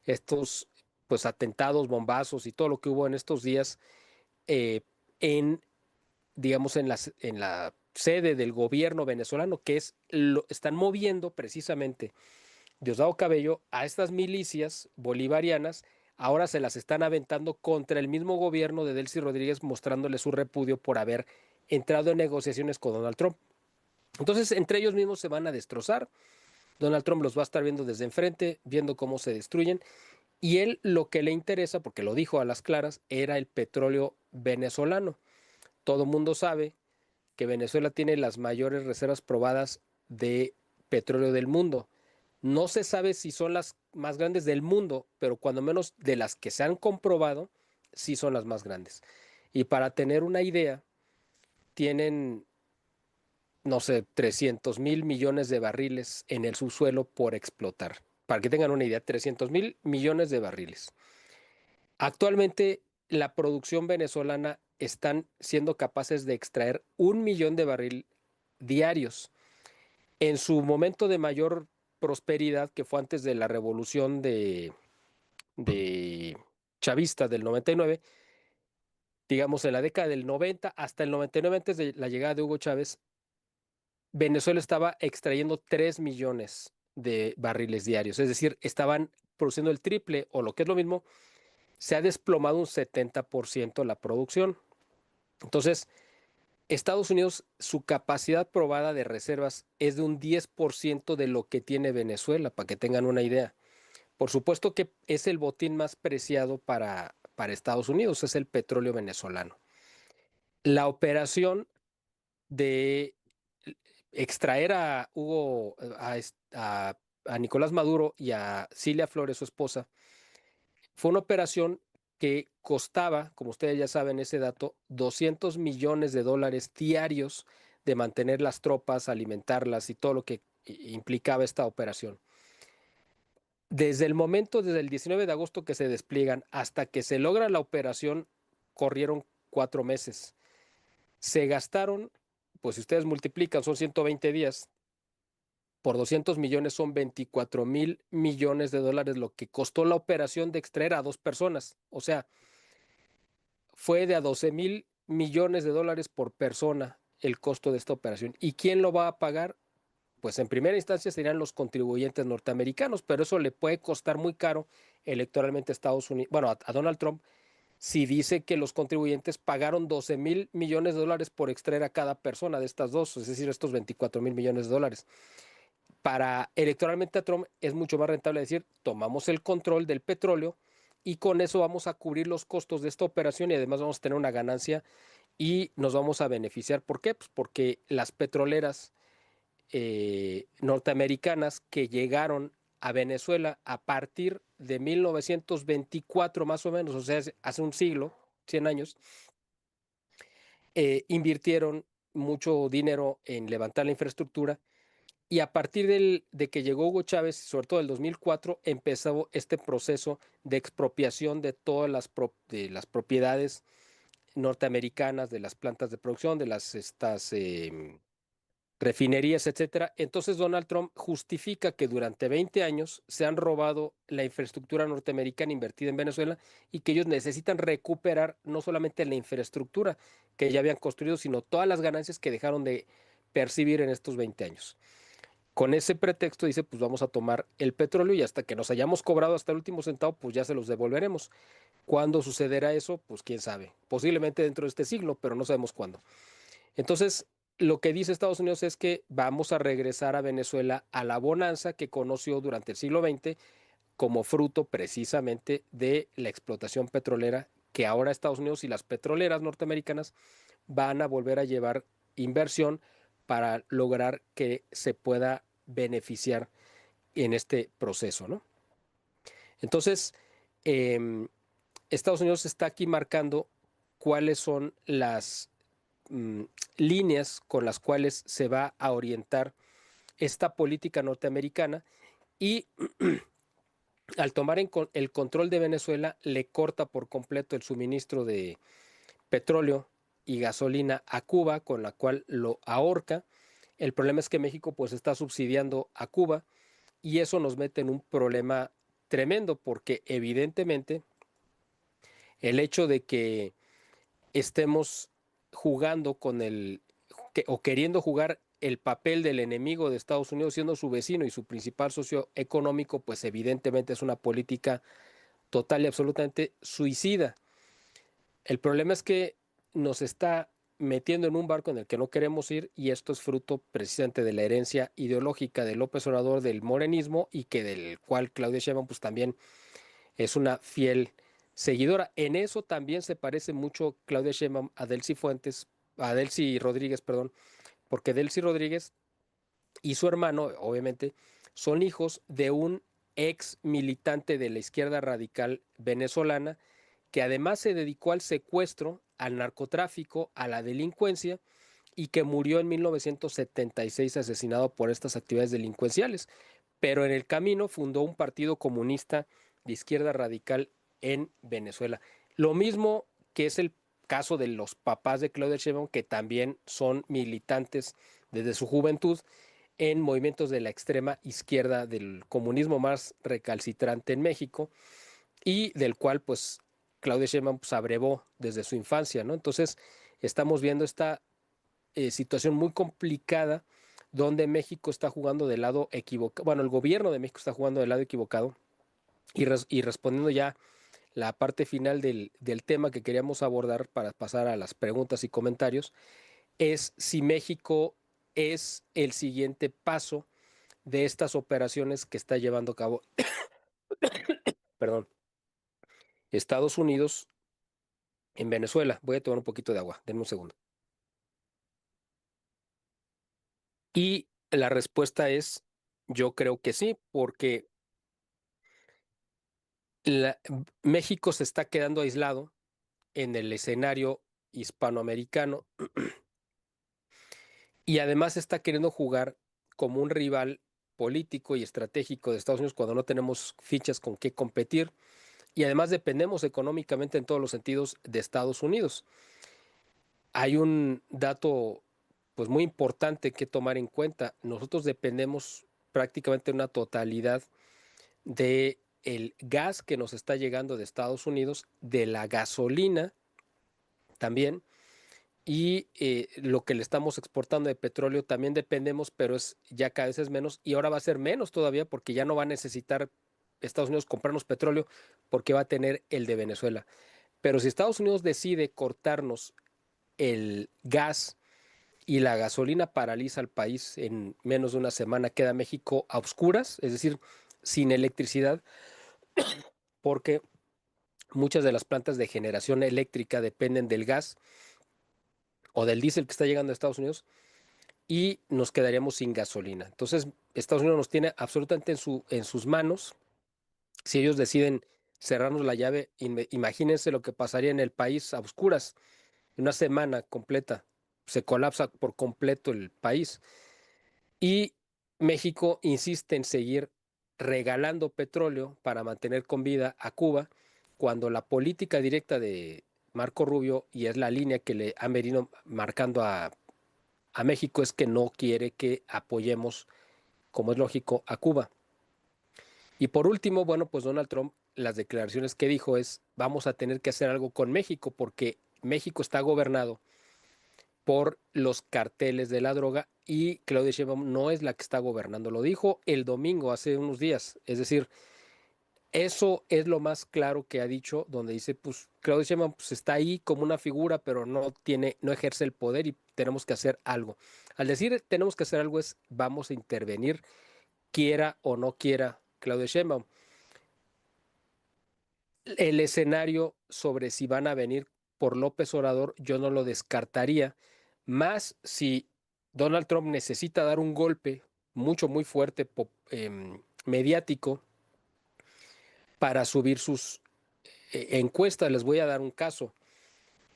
estos pues atentados, bombazos y todo lo que hubo en estos días eh, en, digamos, en la sede del gobierno venezolano, que están moviendo precisamente Diosdado Cabello a estas milicias bolivarianas, ahora se las están aventando contra el mismo gobierno de Delcy Rodríguez, mostrándole su repudio por haber entrado en negociaciones con Donald Trump. Entonces, entre ellos mismos se van a destrozar. Donald Trump los va a estar viendo desde enfrente, viendo cómo se destruyen. Y él lo que le interesa, porque lo dijo a las claras, era el petróleo venezolano. Todo mundo sabe que Venezuela tiene las mayores reservas probadas de petróleo del mundo. No se sabe si son las más grandes del mundo, pero cuando menos de las que se han comprobado, sí son las más grandes. Y para tener una idea, tienen, no sé, 300.000 millones de barriles en el subsuelo por explotar. Para que tengan una idea, 300.000 millones de barriles. Actualmente, la producción venezolana están siendo capaces de extraer 1 millón de barriles diarios. En su momento de mayor prosperidad, que fue antes de la revolución de chavista del 99, digamos en la década del 90 hasta el 99, antes de la llegada de Hugo Chávez, Venezuela estaba extrayendo 3 millones de barriles diarios, es decir, estaban produciendo el triple o lo que es lo mismo, se ha desplomado un 70% la producción. Entonces, Estados Unidos, su capacidad probada de reservas es de un 10% de lo que tiene Venezuela, para que tengan una idea. Por supuesto que es el botín más preciado para Estados Unidos, es el petróleo venezolano. La operación de extraer a Hugo, a Nicolás Maduro y a Cilia Flores, su esposa, fue una operación que costaba, como ustedes ya saben ese dato, 200 millones de dólares diarios de mantener las tropas, alimentarlas y todo lo que implicaba esta operación. Desde el 19 de agosto que se despliegan hasta que se logra la operación, corrieron 4 meses. Se gastaron, pues si ustedes multiplican, son 120 días, por 200 millones son 24,000 millones de dólares lo que costó la operación de extraer a 2 personas. O sea, fue de a 12,000 millones de dólares por persona el costo de esta operación. ¿Y quién lo va a pagar? Pues en primera instancia serían los contribuyentes norteamericanos, pero eso le puede costar muy caro electoralmente a Estados Unidos, bueno, a Donald Trump, si dice que los contribuyentes pagaron 12,000 millones de dólares por extraer a cada persona de estas dos, es decir, estos 24,000 millones de dólares. Para electoralmente a Trump es mucho más rentable decir, tomamos el control del petróleo y con eso vamos a cubrir los costos de esta operación y además vamos a tener una ganancia y nos vamos a beneficiar. ¿Por qué? Pues porque las petroleras norteamericanas que llegaron a Venezuela a partir de 1924 más o menos, o sea, hace un siglo, 100 años, invirtieron mucho dinero en levantar la infraestructura y a partir de que llegó Hugo Chávez, sobre todo el 2004, empezó este proceso de expropiación de todas de las propiedades norteamericanas, de las plantas de producción, de estas refinerías, etcétera. Entonces Donald Trump justifica que durante 20 años se han robado la infraestructura norteamericana invertida en Venezuela y que ellos necesitan recuperar no solamente la infraestructura que ya habían construido, sino todas las ganancias que dejaron de percibir en estos 20 años. Con ese pretexto dice, pues vamos a tomar el petróleo y hasta que nos hayamos cobrado hasta el último centavo, pues ya se los devolveremos. ¿Cuándo sucederá eso? Pues quién sabe. Posiblemente dentro de este siglo, pero no sabemos cuándo. Entonces, lo que dice Estados Unidos es que vamos a regresar a Venezuela a la bonanza que conoció durante el siglo XX como fruto precisamente de la explotación petrolera que ahora Estados Unidos y las petroleras norteamericanas van a volver a llevar inversión para lograr que se pueda beneficiar en este proceso, ¿no? Entonces, eh, Estados Unidos está aquí marcando cuáles son las líneas con las cuales se va a orientar esta política norteamericana y al tomar el control de Venezuela le corta por completo el suministro de petróleo y gasolina a Cuba, con la cual lo ahorca. El problema es que México pues está subsidiando a Cuba y eso nos mete en un problema tremendo porque evidentemente el hecho de que estemos jugando con o queriendo jugar el papel del enemigo de Estados Unidos siendo su vecino y su principal socio económico, pues evidentemente es una política total y absolutamente suicida. El problema es que nos está metiendo en un barco en el que no queremos ir y esto es fruto precisamente de la herencia ideológica de López Obrador del morenismo y que del cual Claudia Sheinbaum pues también es una fiel seguidora. En eso también se parece mucho Claudia Sheinbaum a Delcy Rodríguez, perdón, porque Delcy Rodríguez y su hermano, obviamente, son hijos de un ex militante de la izquierda radical venezolana que además se dedicó al secuestro, al narcotráfico, a la delincuencia y que murió en 1976 asesinado por estas actividades delincuenciales. Pero en el camino fundó un partido comunista de izquierda radical en Venezuela. Lo mismo que es el caso de los papás de Claudia Sheinbaum, que también son militantes desde su juventud en movimientos de la extrema izquierda del comunismo más recalcitrante en México. y del cual pues Claudia Sheinbaum pues, abrevó desde su infancia, ¿no? Entonces estamos viendo esta situación muy complicada donde México está jugando del lado equivocado, bueno, el gobierno de México está jugando del lado equivocado y respondiendo ya la parte final del tema que queríamos abordar para pasar a las preguntas y comentarios, es si México es el siguiente paso de estas operaciones que está llevando a cabo, perdón, Estados Unidos en Venezuela. Voy a tomar un poquito de agua, denme un segundo. Y la respuesta es, yo creo que sí, porque México se está quedando aislado en el escenario hispanoamericano y además está queriendo jugar como un rival político y estratégico de Estados Unidos cuando no tenemos fichas con qué competir y además dependemos económicamente en todos los sentidos de Estados Unidos. Hay un dato pues muy importante que tomar en cuenta. Nosotros dependemos prácticamente una totalidad de el gas que nos está llegando de Estados Unidos, de la gasolina también, y lo que le estamos exportando de petróleo también dependemos, pero es ya cada vez es menos y ahora va a ser menos todavía porque ya no va a necesitar Estados Unidos comprarnos petróleo porque va a tener el de Venezuela. Pero si Estados Unidos decide cortarnos el gas y la gasolina paraliza al país en menos de una semana, queda México a oscuras, es decir, sin electricidad, porque muchas de las plantas de generación eléctrica dependen del gas o del diésel que está llegando a Estados Unidos y nos quedaríamos sin gasolina. Entonces, Estados Unidos nos tiene absolutamente en sus manos. Si ellos deciden cerrarnos la llave, imagínense lo que pasaría en el país a oscuras. En una semana completa se colapsa por completo el país. Y México insiste en seguir regalando petróleo para mantener con vida a Cuba, cuando la política directa de Marco Rubio, y es la línea que le han venido marcando a México, es que no quiere que apoyemos, como es lógico, a Cuba. Y por último, bueno, pues Donald Trump, las declaraciones que dijo es, vamos a tener que hacer algo con México, porque México está gobernado por los carteles de la droga y Claudia Sheinbaum no es la que está gobernando. Lo dijo el domingo, hace unos días. Es decir, eso es lo más claro que ha dicho, donde dice, pues Claudia Sheinbaum pues, está ahí como una figura, pero no ejerce el poder y tenemos que hacer algo. Al decir tenemos que hacer algo es vamos a intervenir, quiera o no quiera Claudia Sheinbaum. El escenario sobre si van a venir por López Obrador, yo no lo descartaría, más si Donald Trump necesita dar un golpe muy fuerte, mediático, para subir sus encuestas. Les voy a dar un caso.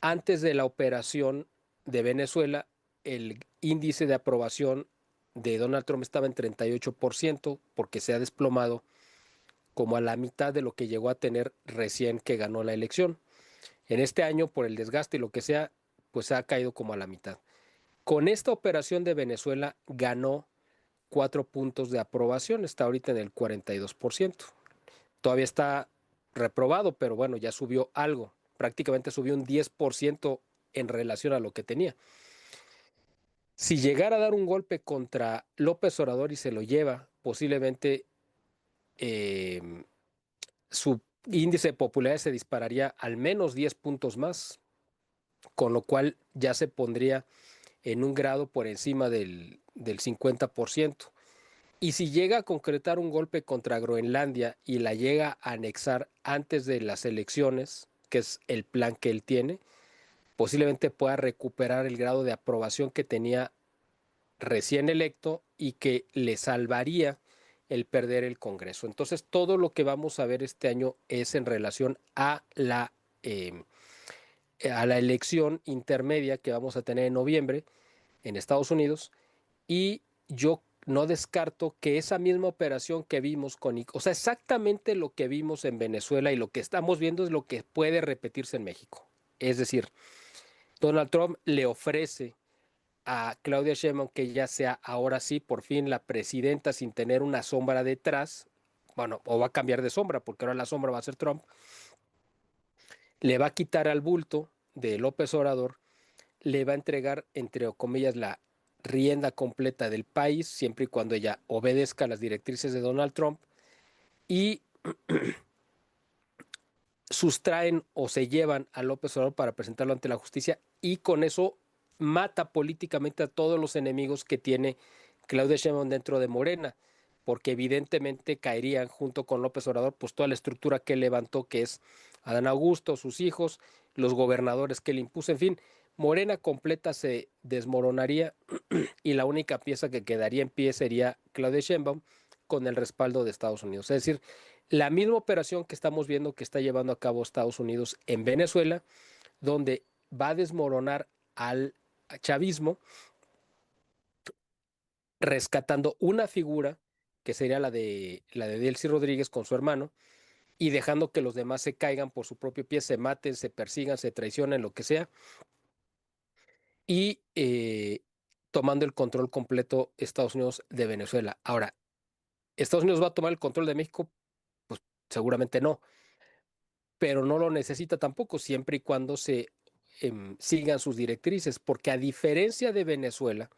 Antes de la operación de Venezuela, el índice de aprobación de Donald Trump estaba en 38% porque se ha desplomado como a la mitad de lo que llegó a tener recién que ganó la elección. En este año, por el desgaste y lo que sea, pues ha caído como a la mitad. Con esta operación de Venezuela ganó 4 puntos de aprobación, está ahorita en el 42%. Todavía está reprobado, pero bueno, ya subió algo. Prácticamente subió un 10% en relación a lo que tenía. Si llegara a dar un golpe contra López Obrador y se lo lleva, posiblemente eh, su índice de popularidad se dispararía al menos 10 puntos más, con lo cual ya se pondría en un grado por encima del 50%. Y si llega a concretar un golpe contra Groenlandia y la llega a anexar antes de las elecciones, que es el plan que él tiene, posiblemente pueda recuperar el grado de aprobación que tenía recién electo y que le salvaría el perder el Congreso. Entonces, todo lo que vamos a ver este año es en relación a la elección intermedia que vamos a tener en noviembre en Estados Unidos y yo no descarto que esa misma operación que vimos o sea, exactamente lo que vimos en Venezuela y lo que estamos viendo es lo que puede repetirse en México. Es decir, Donald Trump le ofrece a Claudia Sheinbaum que ella sea ahora sí por fin la presidenta sin tener una sombra detrás, bueno, o va a cambiar de sombra, porque ahora la sombra va a ser Trump, le va a quitar al bulto de López Obrador, le va a entregar, entre comillas, la rienda completa del país, siempre y cuando ella obedezca las directrices de Donald Trump, y sustraen o se llevan a López Obrador para presentarlo ante la justicia, y con eso mata políticamente a todos los enemigos que tiene Claudia Sheinbaum dentro de Morena, porque evidentemente caerían junto con López Obrador pues toda la estructura que él levantó, que es Adán Augusto, sus hijos, los gobernadores que él impuso, en fin, Morena completa se desmoronaría y la única pieza que quedaría en pie sería Claudia Sheinbaum con el respaldo de Estados Unidos. Es decir, la misma operación que estamos viendo que está llevando a cabo Estados Unidos en Venezuela, donde va a desmoronar al chavismo, rescatando una figura que sería la de Delcy Rodríguez con su hermano, y dejando que los demás se caigan por su propio pie, se maten, se persigan, se traicionen, lo que sea, y tomando el control completo Estados Unidos de Venezuela. Ahora, ¿Estados Unidos va a tomar el control de México? Pues seguramente no, pero no lo necesita tampoco, siempre y cuando se sigan sus directrices, porque a diferencia de Venezuela,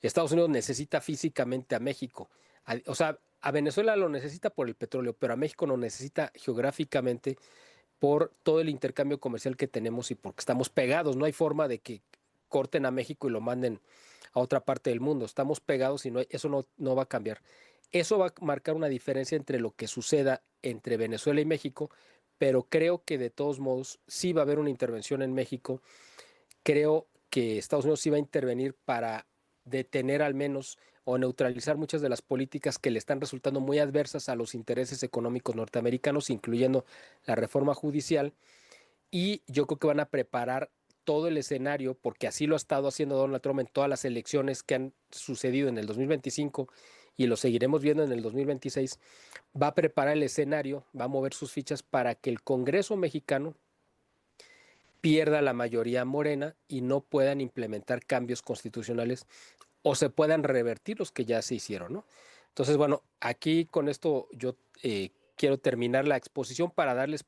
Estados Unidos necesita físicamente a México. O sea, a Venezuela lo necesita por el petróleo, pero a México lo necesita geográficamente por todo el intercambio comercial que tenemos y porque estamos pegados. No hay forma de que corten a México y lo manden a otra parte del mundo. Estamos pegados y eso no va a cambiar. Eso va a marcar una diferencia entre lo que suceda entre Venezuela y México, pero creo que de todos modos sí va a haber una intervención en México. Creo que Estados Unidos sí va a intervenir para detener al menos o neutralizar muchas de las políticas que le están resultando muy adversas a los intereses económicos norteamericanos, incluyendo la reforma judicial. Y yo creo que van a preparar todo el escenario, porque así lo ha estado haciendo Donald Trump en todas las elecciones que han sucedido en el 2025 y lo seguiremos viendo en el 2026, va a preparar el escenario, va a mover sus fichas para que el Congreso mexicano pierda la mayoría morena y no puedan implementar cambios constitucionales o se puedan revertir los que ya se hicieron, ¿no? Entonces, bueno, aquí con esto yo quiero terminar la exposición para darles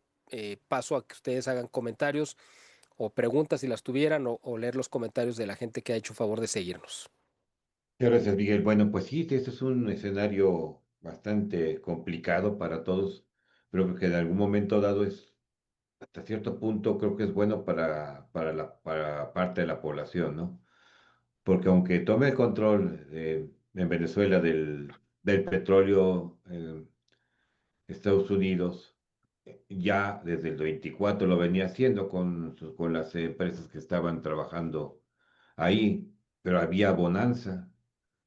paso a que ustedes hagan comentarios o preguntas si las tuvieran o leer los comentarios de la gente que ha hecho favor de seguirnos. Muchas gracias, Miguel. Bueno, pues sí, este es un escenario bastante complicado para todos, pero creo que en algún momento dado es, hasta cierto punto, creo que es bueno para parte de la población, ¿no? Porque aunque tome el control en Venezuela del petróleo, Estados Unidos, ya desde el 24 lo venía haciendo con las empresas que estaban trabajando ahí, pero había bonanza.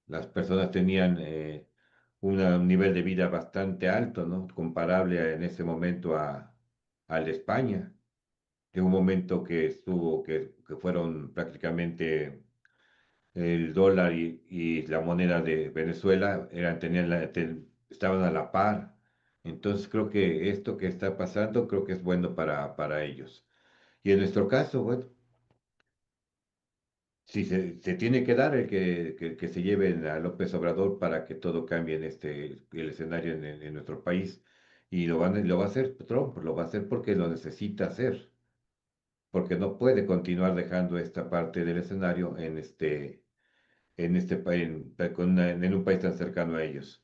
Las personas tenían un nivel de vida bastante alto, ¿no? Comparable en ese momento al de España, de un momento que que fueron prácticamente el dólar y la moneda de Venezuela estaban a la par. Entonces creo que esto que está pasando creo que es bueno para ellos. Y en nuestro caso, bueno, sí, se tiene que dar que se lleven a López Obrador para que todo cambie el escenario en nuestro país. Y lo va a hacer Trump, lo va a hacer porque lo necesita hacer, porque no puede continuar dejando esta parte del escenario en este país, en un país tan cercano a ellos.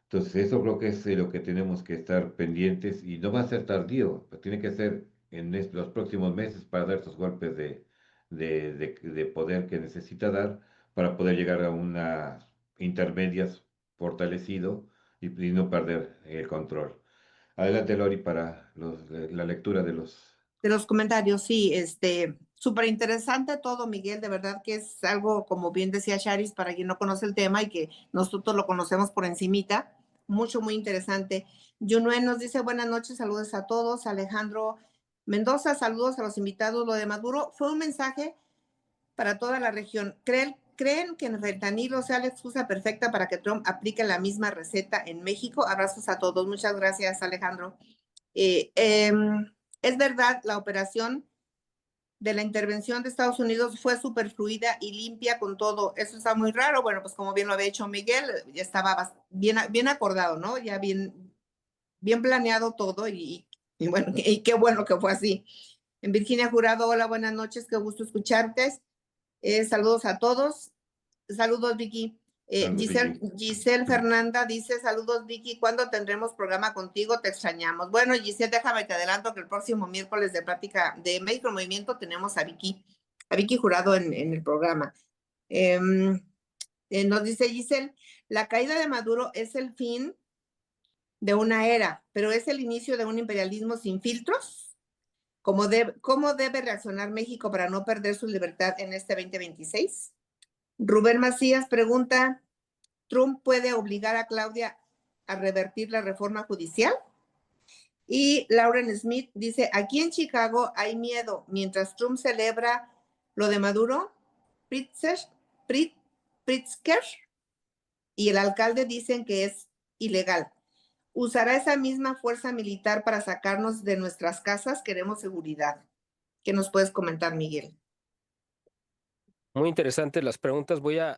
Entonces, eso creo que es lo que tenemos que estar pendientes y no va a ser tardío, tiene que ser en los próximos meses para dar esos golpes de poder que necesita dar para poder llegar a unas intermedias fortalecido y no perder el control. Adelante, Lori, para la lectura de los... De los comentarios, sí, súper interesante todo, Miguel, de verdad que es algo, como bien decía Charis, para quien no conoce el tema y que nosotros lo conocemos por encimita, mucho, muy interesante. Junuen nos dice buenas noches, saludos a todos. Alejandro Mendoza, saludos a los invitados. Lo de Maduro fue un mensaje para toda la región. ¿Creen que el fentanilo sea la excusa perfecta para que Trump aplique la misma receta en México? Abrazos a todos. Muchas gracias, Alejandro. Es verdad, la operación de la intervención de Estados Unidos fue súper fluida y limpia con todo. Eso está muy raro. Bueno, pues como bien lo había hecho Miguel, ya estaba bien acordado, ¿no? Ya bien bien planeado todo y bueno, y qué bueno que fue así. En Virginia Jurado, hola, buenas noches, qué gusto escucharte. Saludos a todos. Saludos, Vicky. Saludos, Vicky. Giselle Fernanda dice, saludos, Vicky, ¿cuándo tendremos programa contigo? Te extrañamos. Bueno, Giselle, déjame te adelanto que el próximo miércoles de plática de México en Movimiento tenemos a Vicky Jurado en el programa. Nos dice Giselle, la caída de Maduro es el fin de una era, pero es el inicio de un imperialismo sin filtros. ¿Cómo debe reaccionar México para no perder su libertad en este 2026? Rubén Macías pregunta, ¿Trump puede obligar a Claudia a revertir la reforma judicial? Y Lauren Smith dice, aquí en Chicago hay miedo. Mientras Trump celebra lo de Maduro, Pritzker y el alcalde dicen que es ilegal. ¿Usará esa misma fuerza militar para sacarnos de nuestras casas? Queremos seguridad. ¿Qué nos puedes comentar, Miguel? Muy interesantes las preguntas. Voy a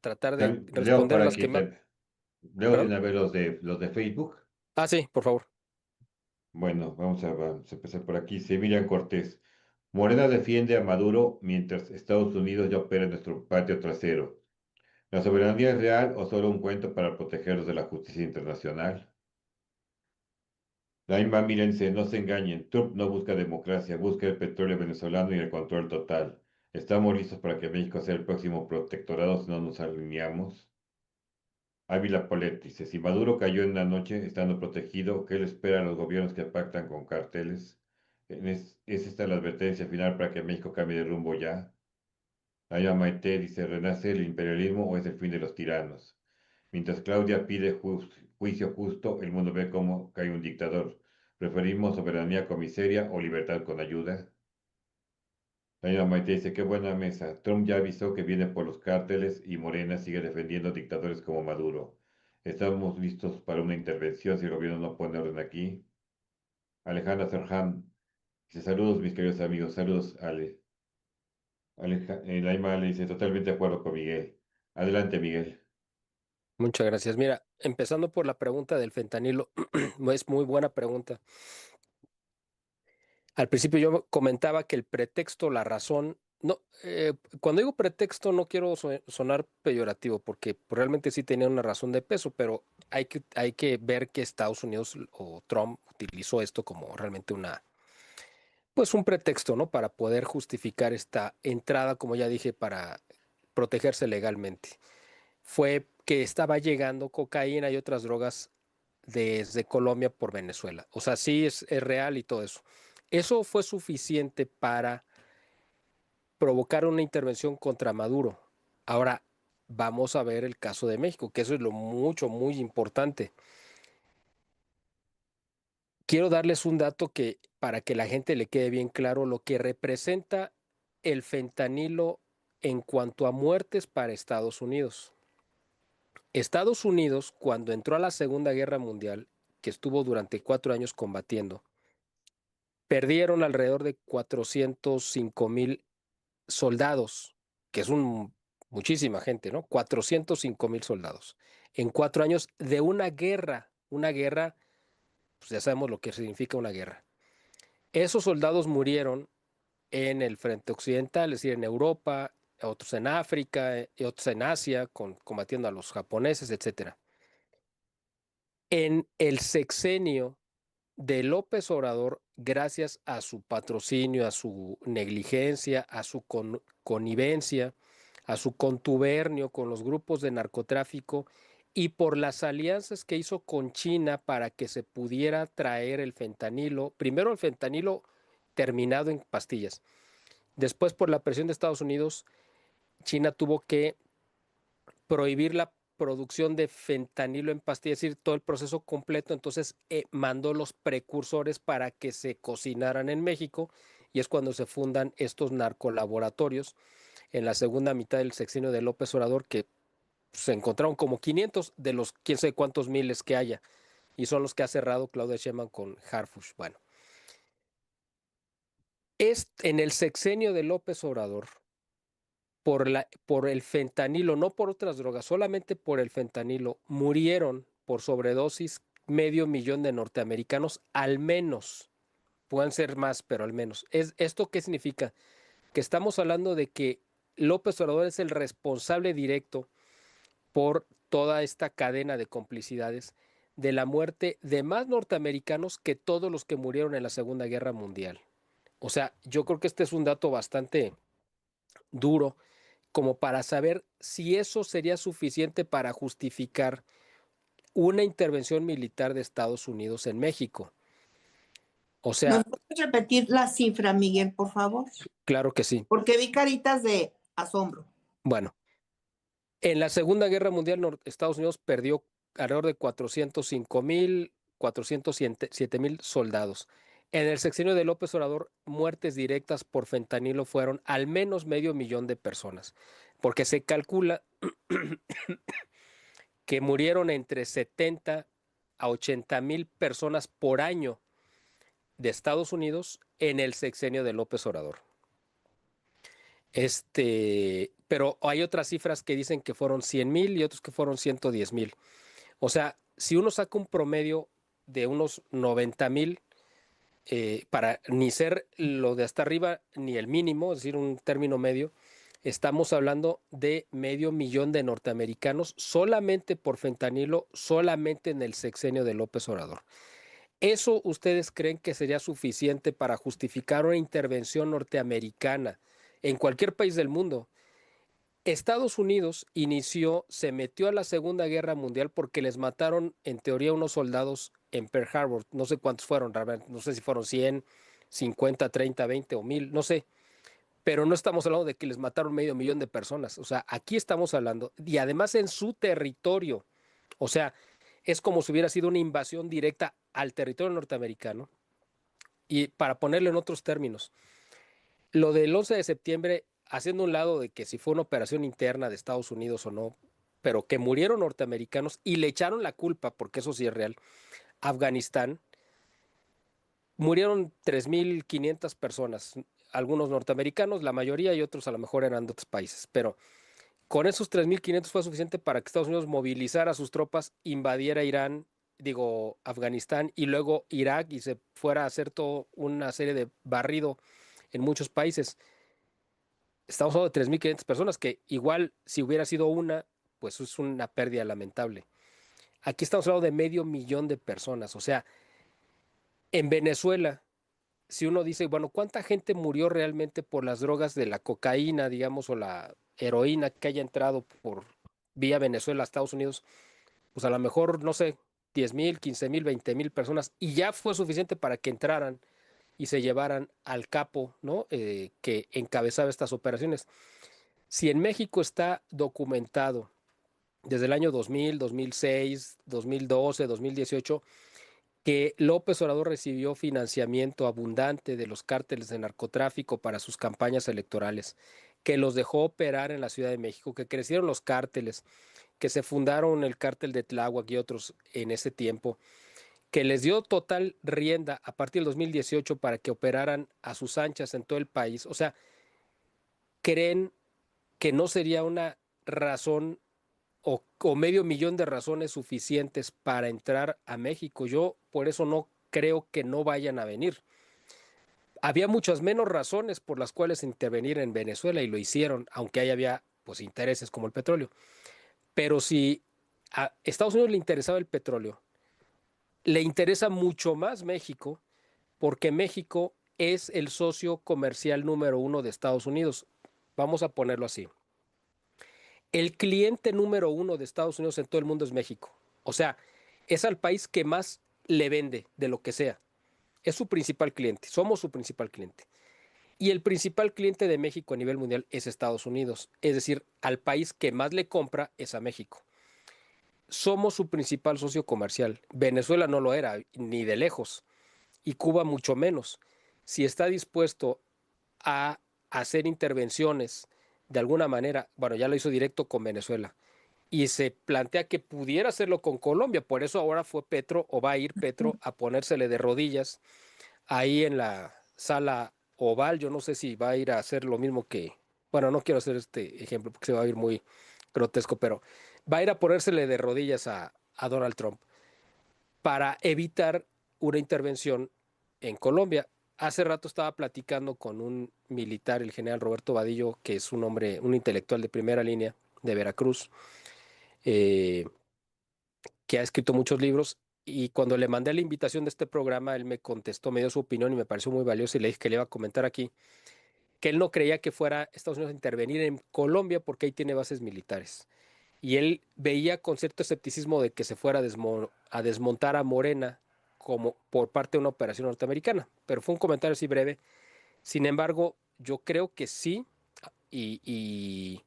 tratar de Leo responder para las que que más. leo de ¿Perdón? una vez los de Facebook. Ah, sí, por favor. Bueno, vamos a empezar por aquí. Miriam Cortés. Morena defiende a Maduro mientras Estados Unidos ya opera en nuestro patio trasero. ¿La soberanía es real o solo un cuento para protegerlos de la justicia internacional? Naima Mirense, no se engañen. Trump no busca democracia, busca el petróleo venezolano y el control total. ¿Estamos listos para que México sea el próximo protectorado si no nos alineamos? Ávila Polet dice, si Maduro cayó en la noche estando protegido, ¿qué le espera a los gobiernos que pactan con carteles? ¿Es esta la advertencia final para que México cambie de rumbo ya? Naima Maite dice, ¿renace el imperialismo o es el fin de los tiranos? Mientras Claudia pide juicio justo, el mundo ve cómo cae un dictador. ¿Preferimos soberanía con miseria o libertad con ayuda? Naima Maite dice, qué buena mesa. Trump ya avisó que viene por los cárteles y Morena sigue defendiendo dictadores como Maduro. ¿Estamos listos para una intervención si el gobierno no pone orden aquí? Alejandra Serhan dice, saludos mis queridos amigos, saludos Ale. Naima le dice, totalmente de acuerdo con Miguel. Adelante, Miguel. Muchas gracias. Mira, empezando por la pregunta del fentanilo, es muy buena pregunta. Al principio yo comentaba que el pretexto, la razón, no, cuando digo pretexto no quiero sonar peyorativo, porque realmente sí tenía una razón de peso, pero hay que ver que Estados Unidos o Trump utilizó esto como realmente pues un pretexto, ¿no? Para poder justificar esta entrada, como ya dije, para protegerse legalmente. Fue que estaba llegando cocaína y otras drogas desde Colombia por Venezuela. O sea, sí es real y todo eso. Eso fue suficiente para provocar una intervención contra Maduro. Ahora vamos a ver el caso de México, que eso es lo muy importante. Quiero darles un dato que para que la gente le quede bien claro lo que representa el fentanilo en cuanto a muertes para Estados Unidos. Estados Unidos, cuando entró a la Segunda Guerra Mundial, que estuvo durante 4 años combatiendo, perdieron alrededor de 405,000 soldados, que es muchísima gente, ¿no? 405,000 soldados. En 4 años de una guerra, pues ya sabemos lo que significa una guerra. Esos soldados murieron en el frente occidental, es decir, en Europa, otros en África, y otros en Asia, combatiendo a los japoneses, etcétera. En el sexenio de López Obrador, gracias a su patrocinio, a su negligencia, a su connivencia, a su contubernio con los grupos de narcotráfico y por las alianzas que hizo con China para que se pudiera traer el fentanilo, primero el fentanilo terminado en pastillas, después por la presión de Estados Unidos, China tuvo que prohibir la producción de fentanilo en pastillas, es decir, todo el proceso completo, entonces mandó los precursores para que se cocinaran en México y es cuando se fundan estos narcolaboratorios en la segunda mitad del sexenio de López Obrador que se encontraron como 500 de los quién sabe cuántos miles que haya y son los que ha cerrado Claudia Sheinbaum con Harfuch. Bueno, es en el sexenio de López Obrador por el fentanilo, no por otras drogas, solamente por el fentanilo, murieron por sobredosis 500,000 de norteamericanos, al menos. Pueden ser más, pero al menos. ¿Esto qué significa? Que estamos hablando de que López Obrador es el responsable directo por toda esta cadena de complicidades de la muerte de más norteamericanos que todos los que murieron en la Segunda Guerra Mundial. O sea, yo creo que este es un dato bastante duro como para saber si eso sería suficiente para justificar una intervención militar de Estados Unidos en México. O ¿Nos sea, puedes repetir la cifra, Miguel, por favor? claro que sí. Porque vi caritas de asombro. Bueno, en la Segunda Guerra Mundial Estados Unidos perdió alrededor de 405,000, 407,000 soldados. En el sexenio de López Obrador, muertes directas por fentanilo fueron al menos 500,000 de personas, porque se calcula que murieron entre 70 a 80,000 personas por año de Estados Unidos en el sexenio de López Obrador. Pero hay otras cifras que dicen que fueron 100,000 y otros que fueron 110,000. O sea, si uno saca un promedio de unos 90,000, para ni ser lo de hasta arriba ni el mínimo, es decir, un término medio, estamos hablando de 500,000 de norteamericanos solamente por fentanilo, solamente en el sexenio de López Obrador. ¿Eso ustedes creen que sería suficiente para justificar una intervención norteamericana en cualquier país del mundo? Estados Unidos se metió a la Segunda Guerra Mundial porque les mataron, en teoría, unos soldados en Pearl Harbor. No sé cuántos fueron, no sé si fueron 100, 50, 30, 20 o 1000, no sé. Pero no estamos hablando de que les mataron 500,000 de personas. O sea, aquí estamos hablando, y además en su territorio. O sea, es como si hubiera sido una invasión directa al territorio norteamericano. Y para ponerlo en otros términos, lo del 11 de septiembre, haciendo un lado de que si fue una operación interna de Estados Unidos o no, pero que murieron norteamericanos y le echaron la culpa, porque eso sí es real, Afganistán, murieron 3,500 personas, algunos norteamericanos, la mayoría, y otros a lo mejor eran de otros países, pero con esos 3,500 fue suficiente para que Estados Unidos movilizara a sus tropas, invadiera Afganistán y luego Irak y se fuera a hacer toda una serie de barrido en muchos países. Estamos hablando de 3,500 personas, que igual si hubiera sido una, pues es una pérdida lamentable. Aquí estamos hablando de 500,000 de personas. O sea, en Venezuela, si uno dice, bueno, ¿cuánta gente murió realmente por las drogas de la cocaína, digamos, o la heroína que haya entrado por vía Venezuela a Estados Unidos? Pues a lo mejor, no sé, 10,000, 15,000, 20,000 personas. Y ya fue suficiente para que entraran y se llevaran al capo, ¿no? Que encabezaba estas operaciones. Si en México está documentado desde el año 2000, 2006, 2012, 2018, que López Obrador recibió financiamiento abundante de los cárteles de narcotráfico para sus campañas electorales, que los dejó operar en la Ciudad de México, que crecieron los cárteles, que se fundaron el cártel de Tláhuac y otros en ese tiempo, que les dio total rienda a partir del 2018 para que operaran a sus anchas en todo el país. O sea, ¿creen que no sería una razón o 500,000 de razones suficientes para entrar a México? Yo por eso no creo que no vayan a venir. Había muchas menos razones por las cuales intervenir en Venezuela y lo hicieron, aunque ahí había pues intereses como el petróleo. Pero si a Estados Unidos le interesaba el petróleo, le interesa mucho más México, porque México es el socio comercial número 1 de Estados Unidos. Vamos a ponerlo así. El cliente número 1 de Estados Unidos en todo el mundo es México. O sea, es al país que más le vende de lo que sea. Es su principal cliente. Somos su principal cliente. Y el principal cliente de México a nivel mundial es Estados Unidos. Es decir, al país que más le compra es a México. Somos su principal socio comercial. Venezuela no lo era, ni de lejos. Y Cuba mucho menos. Si está dispuesto a hacer intervenciones de alguna manera, bueno, ya lo hizo directo con Venezuela, y se plantea que pudiera hacerlo con Colombia, por eso ahora fue Petro, o va a ir Petro, a ponérsele de rodillas ahí en la sala oval. Yo no sé si va a ir a hacer lo mismo que, bueno, no quiero hacer este ejemplo porque se va a ir muy grotesco, pero va a ir a ponérsele de rodillas a Donald Trump para evitar una intervención en Colombia. Hace rato estaba platicando con un militar, el general Roberto Vadillo, que es un hombre, un intelectual de primera línea de Veracruz, eh, que ha escrito muchos libros. Y cuando le mandé la invitación de este programa, él me contestó, me dio su opinión y me pareció muy valioso y le dije que le iba a comentar aquí, que él no creía que fuera Estados Unidos a intervenir en Colombia porque ahí tiene bases militares. Y él veía con cierto escepticismo de que se fuera a desmontar a Morena como por parte de una operación norteamericana. Pero fue un comentario así breve. Sin embargo, yo creo que sí, y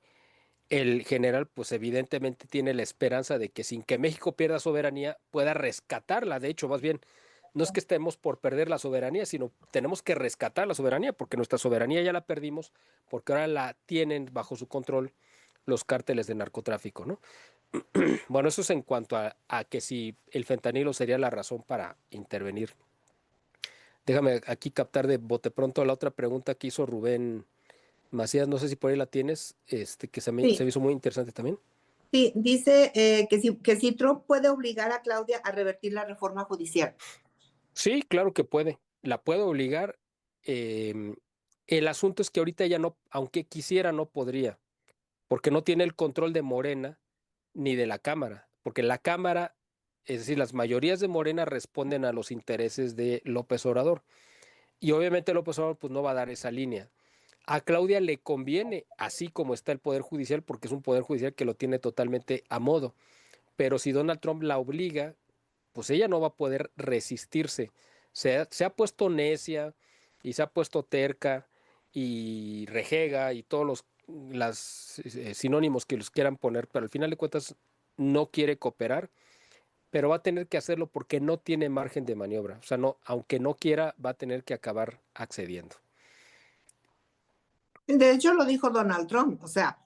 el general pues evidentemente tiene la esperanza de que sin que México pierda soberanía pueda rescatarla. De hecho, más bien, no es que estemos por perder la soberanía, sino tenemos que rescatar la soberanía porque nuestra soberanía ya la perdimos porque ahora la tienen bajo su control los cárteles de narcotráfico, ¿no? Bueno, eso es en cuanto a que si el fentanilo sería la razón para intervenir. Déjame aquí captar de bote pronto la otra pregunta que hizo Rubén Macías, no sé si por ahí la tienes, que se me Sí, hizo muy interesante también. sí, dice que si Trump puede obligar a Claudia a revertir la reforma judicial. Sí, claro que puede, la puede obligar. em, el asunto es que ahorita ya no, aunque quisiera, no podría, porque no tiene el control de Morena ni de la Cámara, porque la Cámara, es decir, las mayorías de Morena responden a los intereses de López Obrador. Y obviamente López Obrador pues no va a dar esa línea. A Claudia le conviene, así como está el Poder Judicial, porque es un Poder Judicial que lo tiene totalmente a modo. Pero si Donald Trump la obliga, pues ella no va a poder resistirse. Se ha puesto necia y se ha puesto terca y rejega y todos los sinónimos que los quieran poner, pero al final de cuentas no quiere cooperar, pero va a tener que hacerlo porque no tiene margen de maniobra. O sea, no, aunque no quiera, va a tener que acabar accediendo. De hecho, lo dijo Donald Trump, o sea,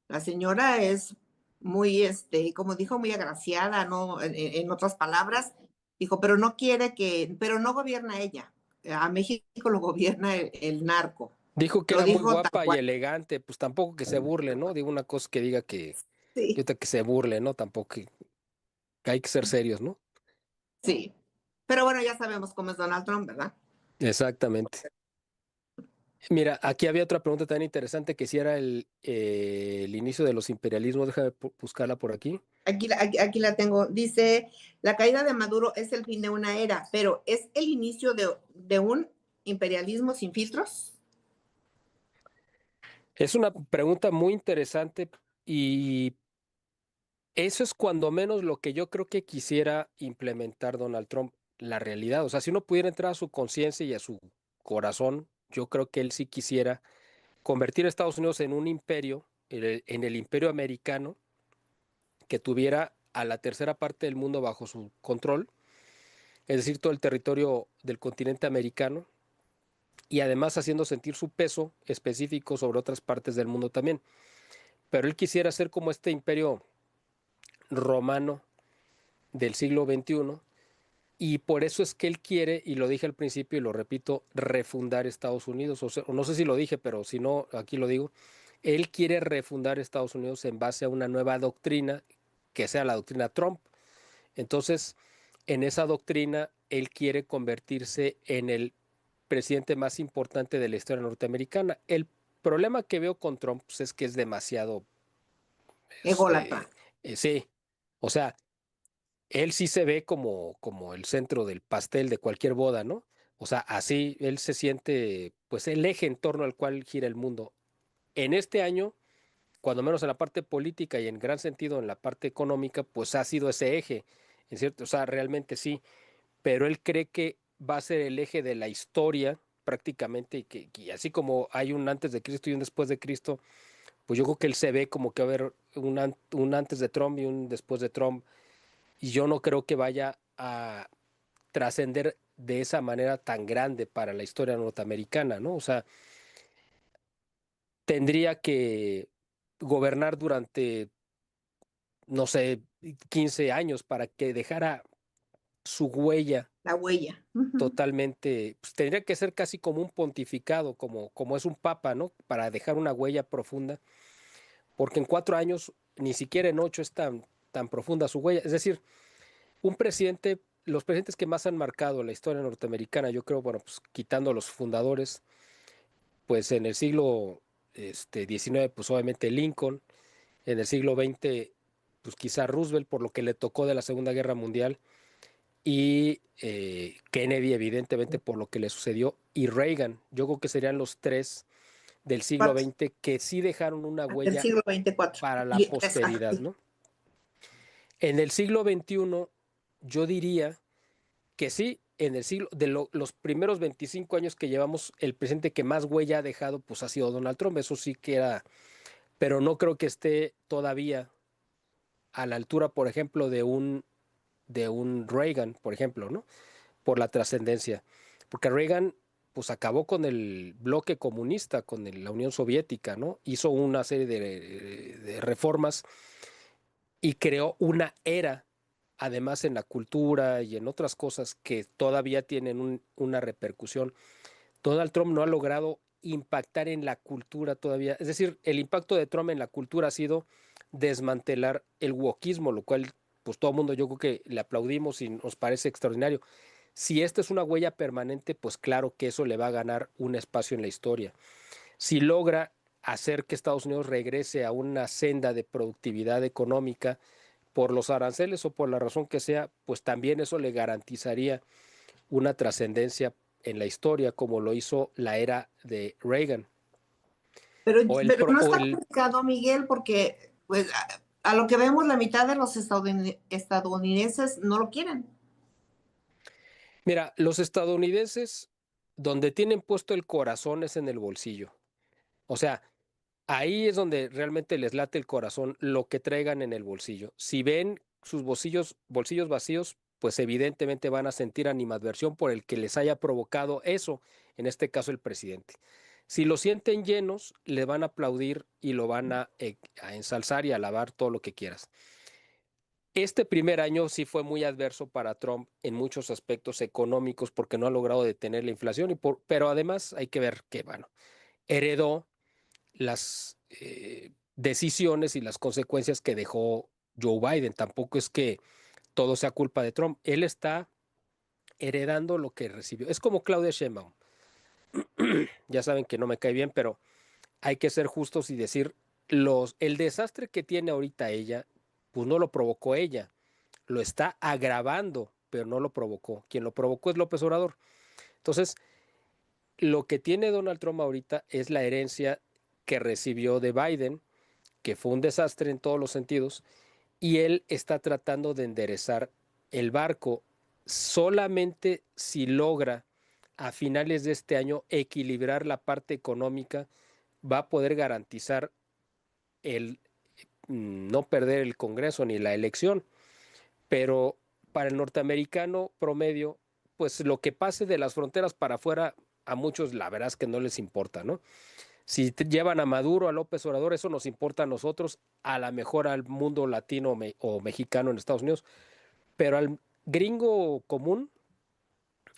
la señora es muy, como dijo, muy agraciada, ¿no? En otras palabras, dijo, pero no quiere pero no gobierna ella. A México lo gobierna el narco. Dijo que Lo era muy dijo tal guapa y cual. elegante, pues tampoco que se burle, ¿no? Digo una cosa que diga y Sí, otra que se burle, ¿no? Tampoco que hay que ser serios, ¿no? sí. Pero bueno, ya sabemos cómo es Donald Trump, ¿verdad? Exactamente. Mira, aquí había otra pregunta tan interesante que si era el inicio de los imperialismos, déjame buscarla por aquí. Aquí la tengo. Dice, la caída de Maduro es el fin de una era, pero ¿es el inicio de un imperialismo sin filtros? Es una pregunta muy interesante y eso es cuando menos lo que yo creo que quisiera implementar Donald Trump, la realidad. O sea, si uno pudiera entrar a su conciencia y a su corazón, yo creo que él sí quisiera convertir a Estados Unidos en un imperio, en el imperio americano, que tuviera a la tercera parte del mundo bajo su control, es decir, todo el territorio del continente americano, y además haciendo sentir su peso específico sobre otras partes del mundo también. Pero él quisiera ser como este imperio romano del siglo XXI, y por eso es que él quiere, y lo dije al principio y lo repito, refundar Estados Unidos. O sea, no sé si lo dije, pero si no, aquí lo digo. Él quiere refundar Estados Unidos en base a una nueva doctrina, que sea la doctrina Trump. Entonces, en esa doctrina, él quiere convertirse en el presidente más importante de la historia norteamericana. El problema que veo con Trump pues, es que es demasiado, Ególatra. sí, o sea, él sí se ve como el centro del pastel de cualquier boda, ¿no? O sea, así él se siente, pues, el eje en torno al cual gira el mundo. En este año, cuando menos en la parte política y en gran sentido en la parte económica, pues ha sido ese eje, en cierto, o sea, realmente sí, pero él cree que va a ser el eje de la historia prácticamente y así como hay un antes de Cristo y un después de Cristo, pues yo creo que él se ve como que va a haber un antes de Trump y un después de Trump, y yo no creo que vaya a trascender de esa manera tan grande para la historia norteamericana, ¿no? O sea, tendría que gobernar durante, no sé, 15 años para que dejara su huella La huella. Ujú. totalmente, pues tendría que ser casi como un pontificado, como es un papa, ¿no? Para dejar una huella profunda, porque en 4 años, ni siquiera en 8 es tan profunda su huella. Es decir, los presidentes que más han marcado la historia norteamericana, yo creo, bueno, pues quitando a los fundadores, pues en el siglo XIX, pues obviamente Lincoln, en el siglo XX, pues quizá Roosevelt, por lo que le tocó de la Segunda Guerra Mundial, y Kennedy, evidentemente, por lo que le sucedió, y Reagan. Yo creo que serían los tres del siglo Cuatro, XX que sí dejaron una del huella siglo XX, para la Y exacto. posteridad, ¿no? En el siglo XXI, yo diría que sí, en el siglo, los primeros 25 años que llevamos, el presidente que más huella ha dejado, pues ha sido Donald Trump, eso sí que era, pero no creo que esté todavía a la altura, por ejemplo, de un Reagan, por ejemplo, ¿no? Por la trascendencia. Porque Reagan, pues acabó con el bloque comunista, con la Unión Soviética, ¿no? Hizo una serie de reformas y creó una era, además en la cultura y en otras cosas que todavía tienen una repercusión. Donald Trump no ha logrado impactar en la cultura todavía. Es decir, el impacto de Trump en la cultura ha sido desmantelar el wokismo, lo cual pues todo el mundo yo creo que le aplaudimos y nos parece extraordinario. Si esta es una huella permanente, pues claro que eso le va a ganar un espacio en la historia. Si logra hacer que Estados Unidos regrese a una senda de productividad económica por los aranceles o por la razón que sea, pues también eso le garantizaría una trascendencia en la historia como lo hizo la era de Reagan. Pero, O el, pero pro- no o está el complicado, Miguel, porque pues, a lo que vemos, la mitad de los estadounidenses no lo quieren. Mira, los estadounidenses, donde tienen puesto el corazón es en el bolsillo. O sea, ahí es donde realmente les late el corazón lo que traigan en el bolsillo. Si ven sus bolsillos vacíos, pues evidentemente van a sentir animadversión por el que les haya provocado eso, en este caso el presidente. Si lo sienten llenos, le van a aplaudir y lo van a ensalzar y a alabar todo lo que quieras. Este primer año sí fue muy adverso para Trump en muchos aspectos económicos porque no ha logrado detener la inflación, pero además hay que ver que, bueno, heredó las decisiones y las consecuencias que dejó Joe Biden. Tampoco es que todo sea culpa de Trump. Él está heredando lo que recibió. Es como Claudia Sheinbaum. Ya saben que no me cae bien, pero hay que ser justos y decir, el desastre que tiene ahorita ella, pues no lo provocó ella, lo está agravando, pero no lo provocó. Quien lo provocó es López Obrador. Entonces, lo que tiene Donald Trump ahorita es la herencia que recibió de Biden, que fue un desastre en todos los sentidos, y él está tratando de enderezar el barco solamente si logra a finales de este año equilibrar la parte económica, va a poder garantizar el no perder el Congreso ni la elección. Pero para el norteamericano promedio, pues lo que pase de las fronteras para afuera, a muchos la verdad es que no les importa, ¿no? Si llevan a Maduro, a López Obrador, eso nos importa a nosotros, a lo mejor al mundo latino o mexicano en Estados Unidos, pero al gringo común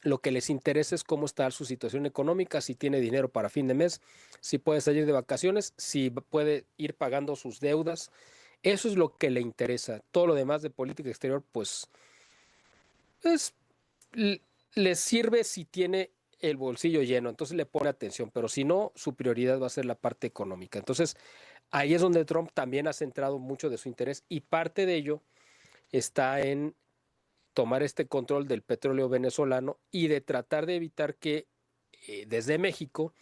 lo que les interesa es cómo está su situación económica, si tiene dinero para fin de mes, si puede salir de vacaciones, si puede ir pagando sus deudas. Eso es lo que le interesa. Todo lo demás de política exterior, pues, es, les sirve si tiene el bolsillo lleno, entonces le pone atención, pero si no, su prioridad va a ser la parte económica. Entonces, ahí es donde Trump también ha centrado mucho de su interés y parte de ello está en tomar este control del petróleo venezolano y de tratar de evitar que desde México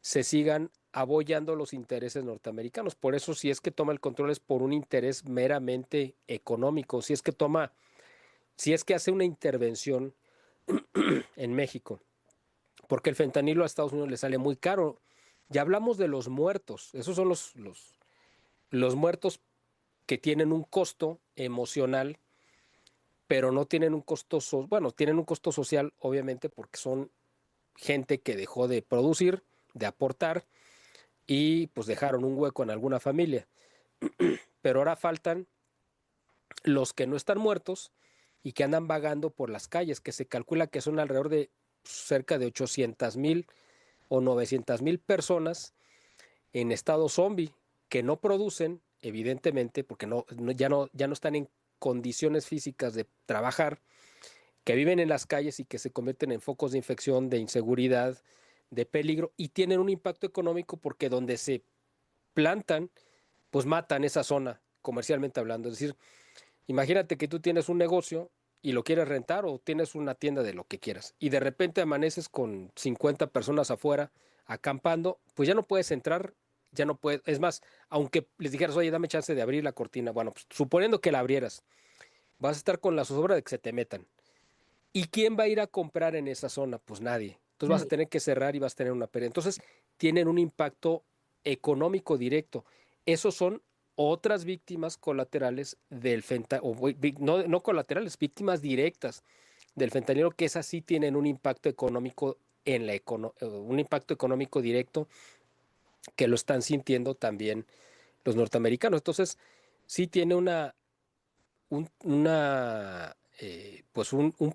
se sigan abollando los intereses norteamericanos. Por eso, si es que toma el control es por un interés meramente económico, si es que hace una intervención en México, porque el fentanilo a Estados Unidos le sale muy caro. Ya hablamos de los muertos, esos son los muertos que tienen un costo emocional, pero no tienen un costo, bueno, tienen un costo social, obviamente, porque son gente que dejó de producir, de aportar, y pues dejaron un hueco en alguna familia. Pero ahora faltan los que no están muertos y que andan vagando por las calles, que se calcula que son alrededor de cerca de 800,000 o 900,000 personas en estado zombie que no producen, evidentemente, porque ya no están condiciones físicas de trabajar, que viven en las calles y que se convierten en focos de infección, de inseguridad, de peligro, y tienen un impacto económico porque donde se plantan, pues matan esa zona, comercialmente hablando. Es decir, imagínate que tú tienes un negocio y lo quieres rentar o tienes una tienda de lo que quieras y de repente amaneces con 50 personas afuera acampando, pues ya no puedes entrar, ya no puedes, es más, aunque les dijeras, oye, dame chance de abrir la cortina, bueno, pues suponiendo que la abrieras, vas a estar con la zozobra de que se te metan. ¿Y quién va a ir a comprar en esa zona? Pues nadie. Entonces vas a Nadie. tener que cerrar y vas a tener una pérdida. Entonces tienen un impacto económico directo. Esos son otras víctimas colaterales del fentanilo, no, no colaterales, víctimas directas del fentanilo, que esas sí tienen un impacto económico en un impacto económico directo que lo están sintiendo también los norteamericanos. Entonces, sí tiene un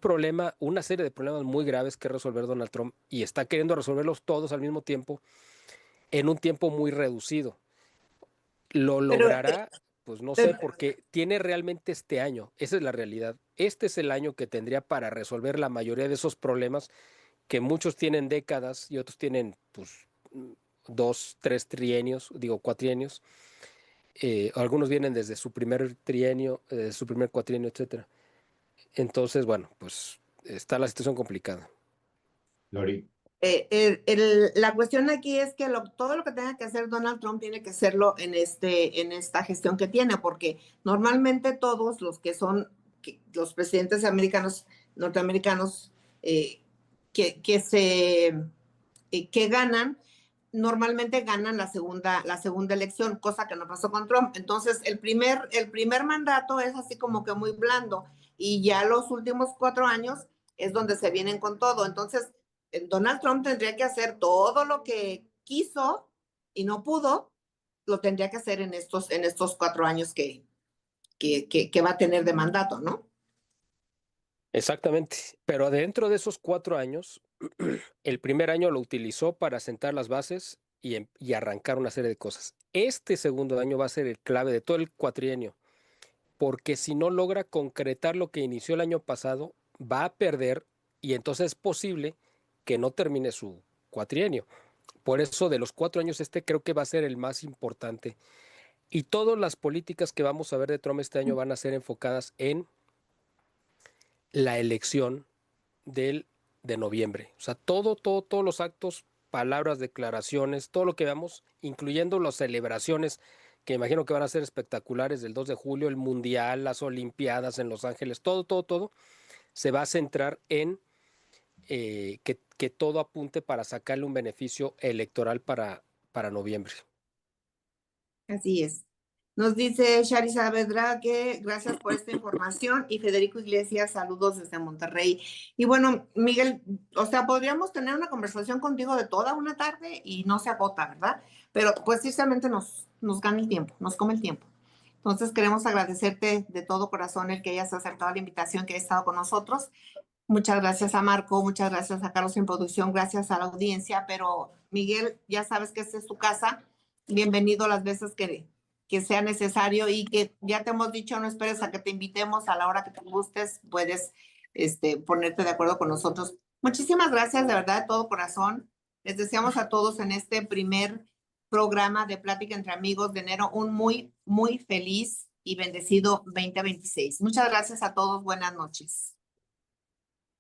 problema, una serie de problemas muy graves que resolver Donald Trump y está queriendo resolverlos todos al mismo tiempo en un tiempo muy reducido. ¿Lo Pero, logrará? Pues no sé, eh, porque tiene realmente este año, esa es la realidad. Este es el año que tendría para resolver la mayoría de esos problemas que muchos tienen décadas y otros tienen pues 2, 3 trienios, digo cuatrienios. Algunos vienen desde su primer trienio, su primer cuatrienio, etcétera. Entonces, bueno, pues está la situación complicada. Lori. la cuestión aquí es que todo lo que tenga que hacer Donald Trump tiene que hacerlo en esta gestión que tiene, porque normalmente todos los que son los presidentes americanos, norteamericanos, eh, que ganan, normalmente ganan la segunda elección, cosa que no pasó con Trump. Entonces, el primer mandato es así como que muy blando y ya los últimos 4 años es donde se vienen con todo. Entonces, Donald Trump tendría que hacer todo lo que quiso y no pudo, lo tendría que hacer en estos 4 años que va a tener de mandato, ¿no? Exactamente. Pero dentro de esos 4 años, el primer año lo utilizó para sentar las bases y arrancar una serie de cosas. Este segundo año va a ser el clave de todo el cuatrienio, porque si no logra concretar lo que inició el año pasado, va a perder y entonces es posible que no termine su cuatrienio. Por eso de los 4 años este creo que va a ser el más importante. Y todas las políticas que vamos a ver de Trump este año van a ser enfocadas en la elección de noviembre. O sea, todos los actos, palabras, declaraciones, todo lo que veamos, incluyendo las celebraciones que imagino que van a ser espectaculares del 2 de julio, el Mundial, las Olimpiadas en Los Ángeles, todo, se va a centrar en que todo apunte para sacarle un beneficio electoral para noviembre. Así es. Nos dice Shari Saavedra que gracias por esta información y Federico Iglesias, saludos desde Monterrey. Y bueno, Miguel, o sea, podríamos tener una conversación contigo de toda una tarde y no se agota, ¿verdad? Pero pues precisamente nos gana el tiempo, nos come el tiempo. Entonces queremos agradecerte de todo corazón el que hayas aceptado la invitación, que hayas estado con nosotros. Muchas gracias a Marco, muchas gracias a Carlos en producción, gracias a la audiencia, pero Miguel, ya sabes que esta es tu casa. Bienvenido las veces que sea necesario y que ya te hemos dicho, no esperes a que te invitemos a la hora que te gustes, puedes ponerte de acuerdo con nosotros. Muchísimas gracias, de verdad, de todo corazón. Les deseamos a todos en este primer programa de Plática entre Amigos de enero un muy, muy feliz y bendecido 2026. Muchas gracias a todos, buenas noches.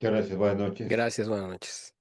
Muchas gracias, buenas noches. Gracias, buenas noches.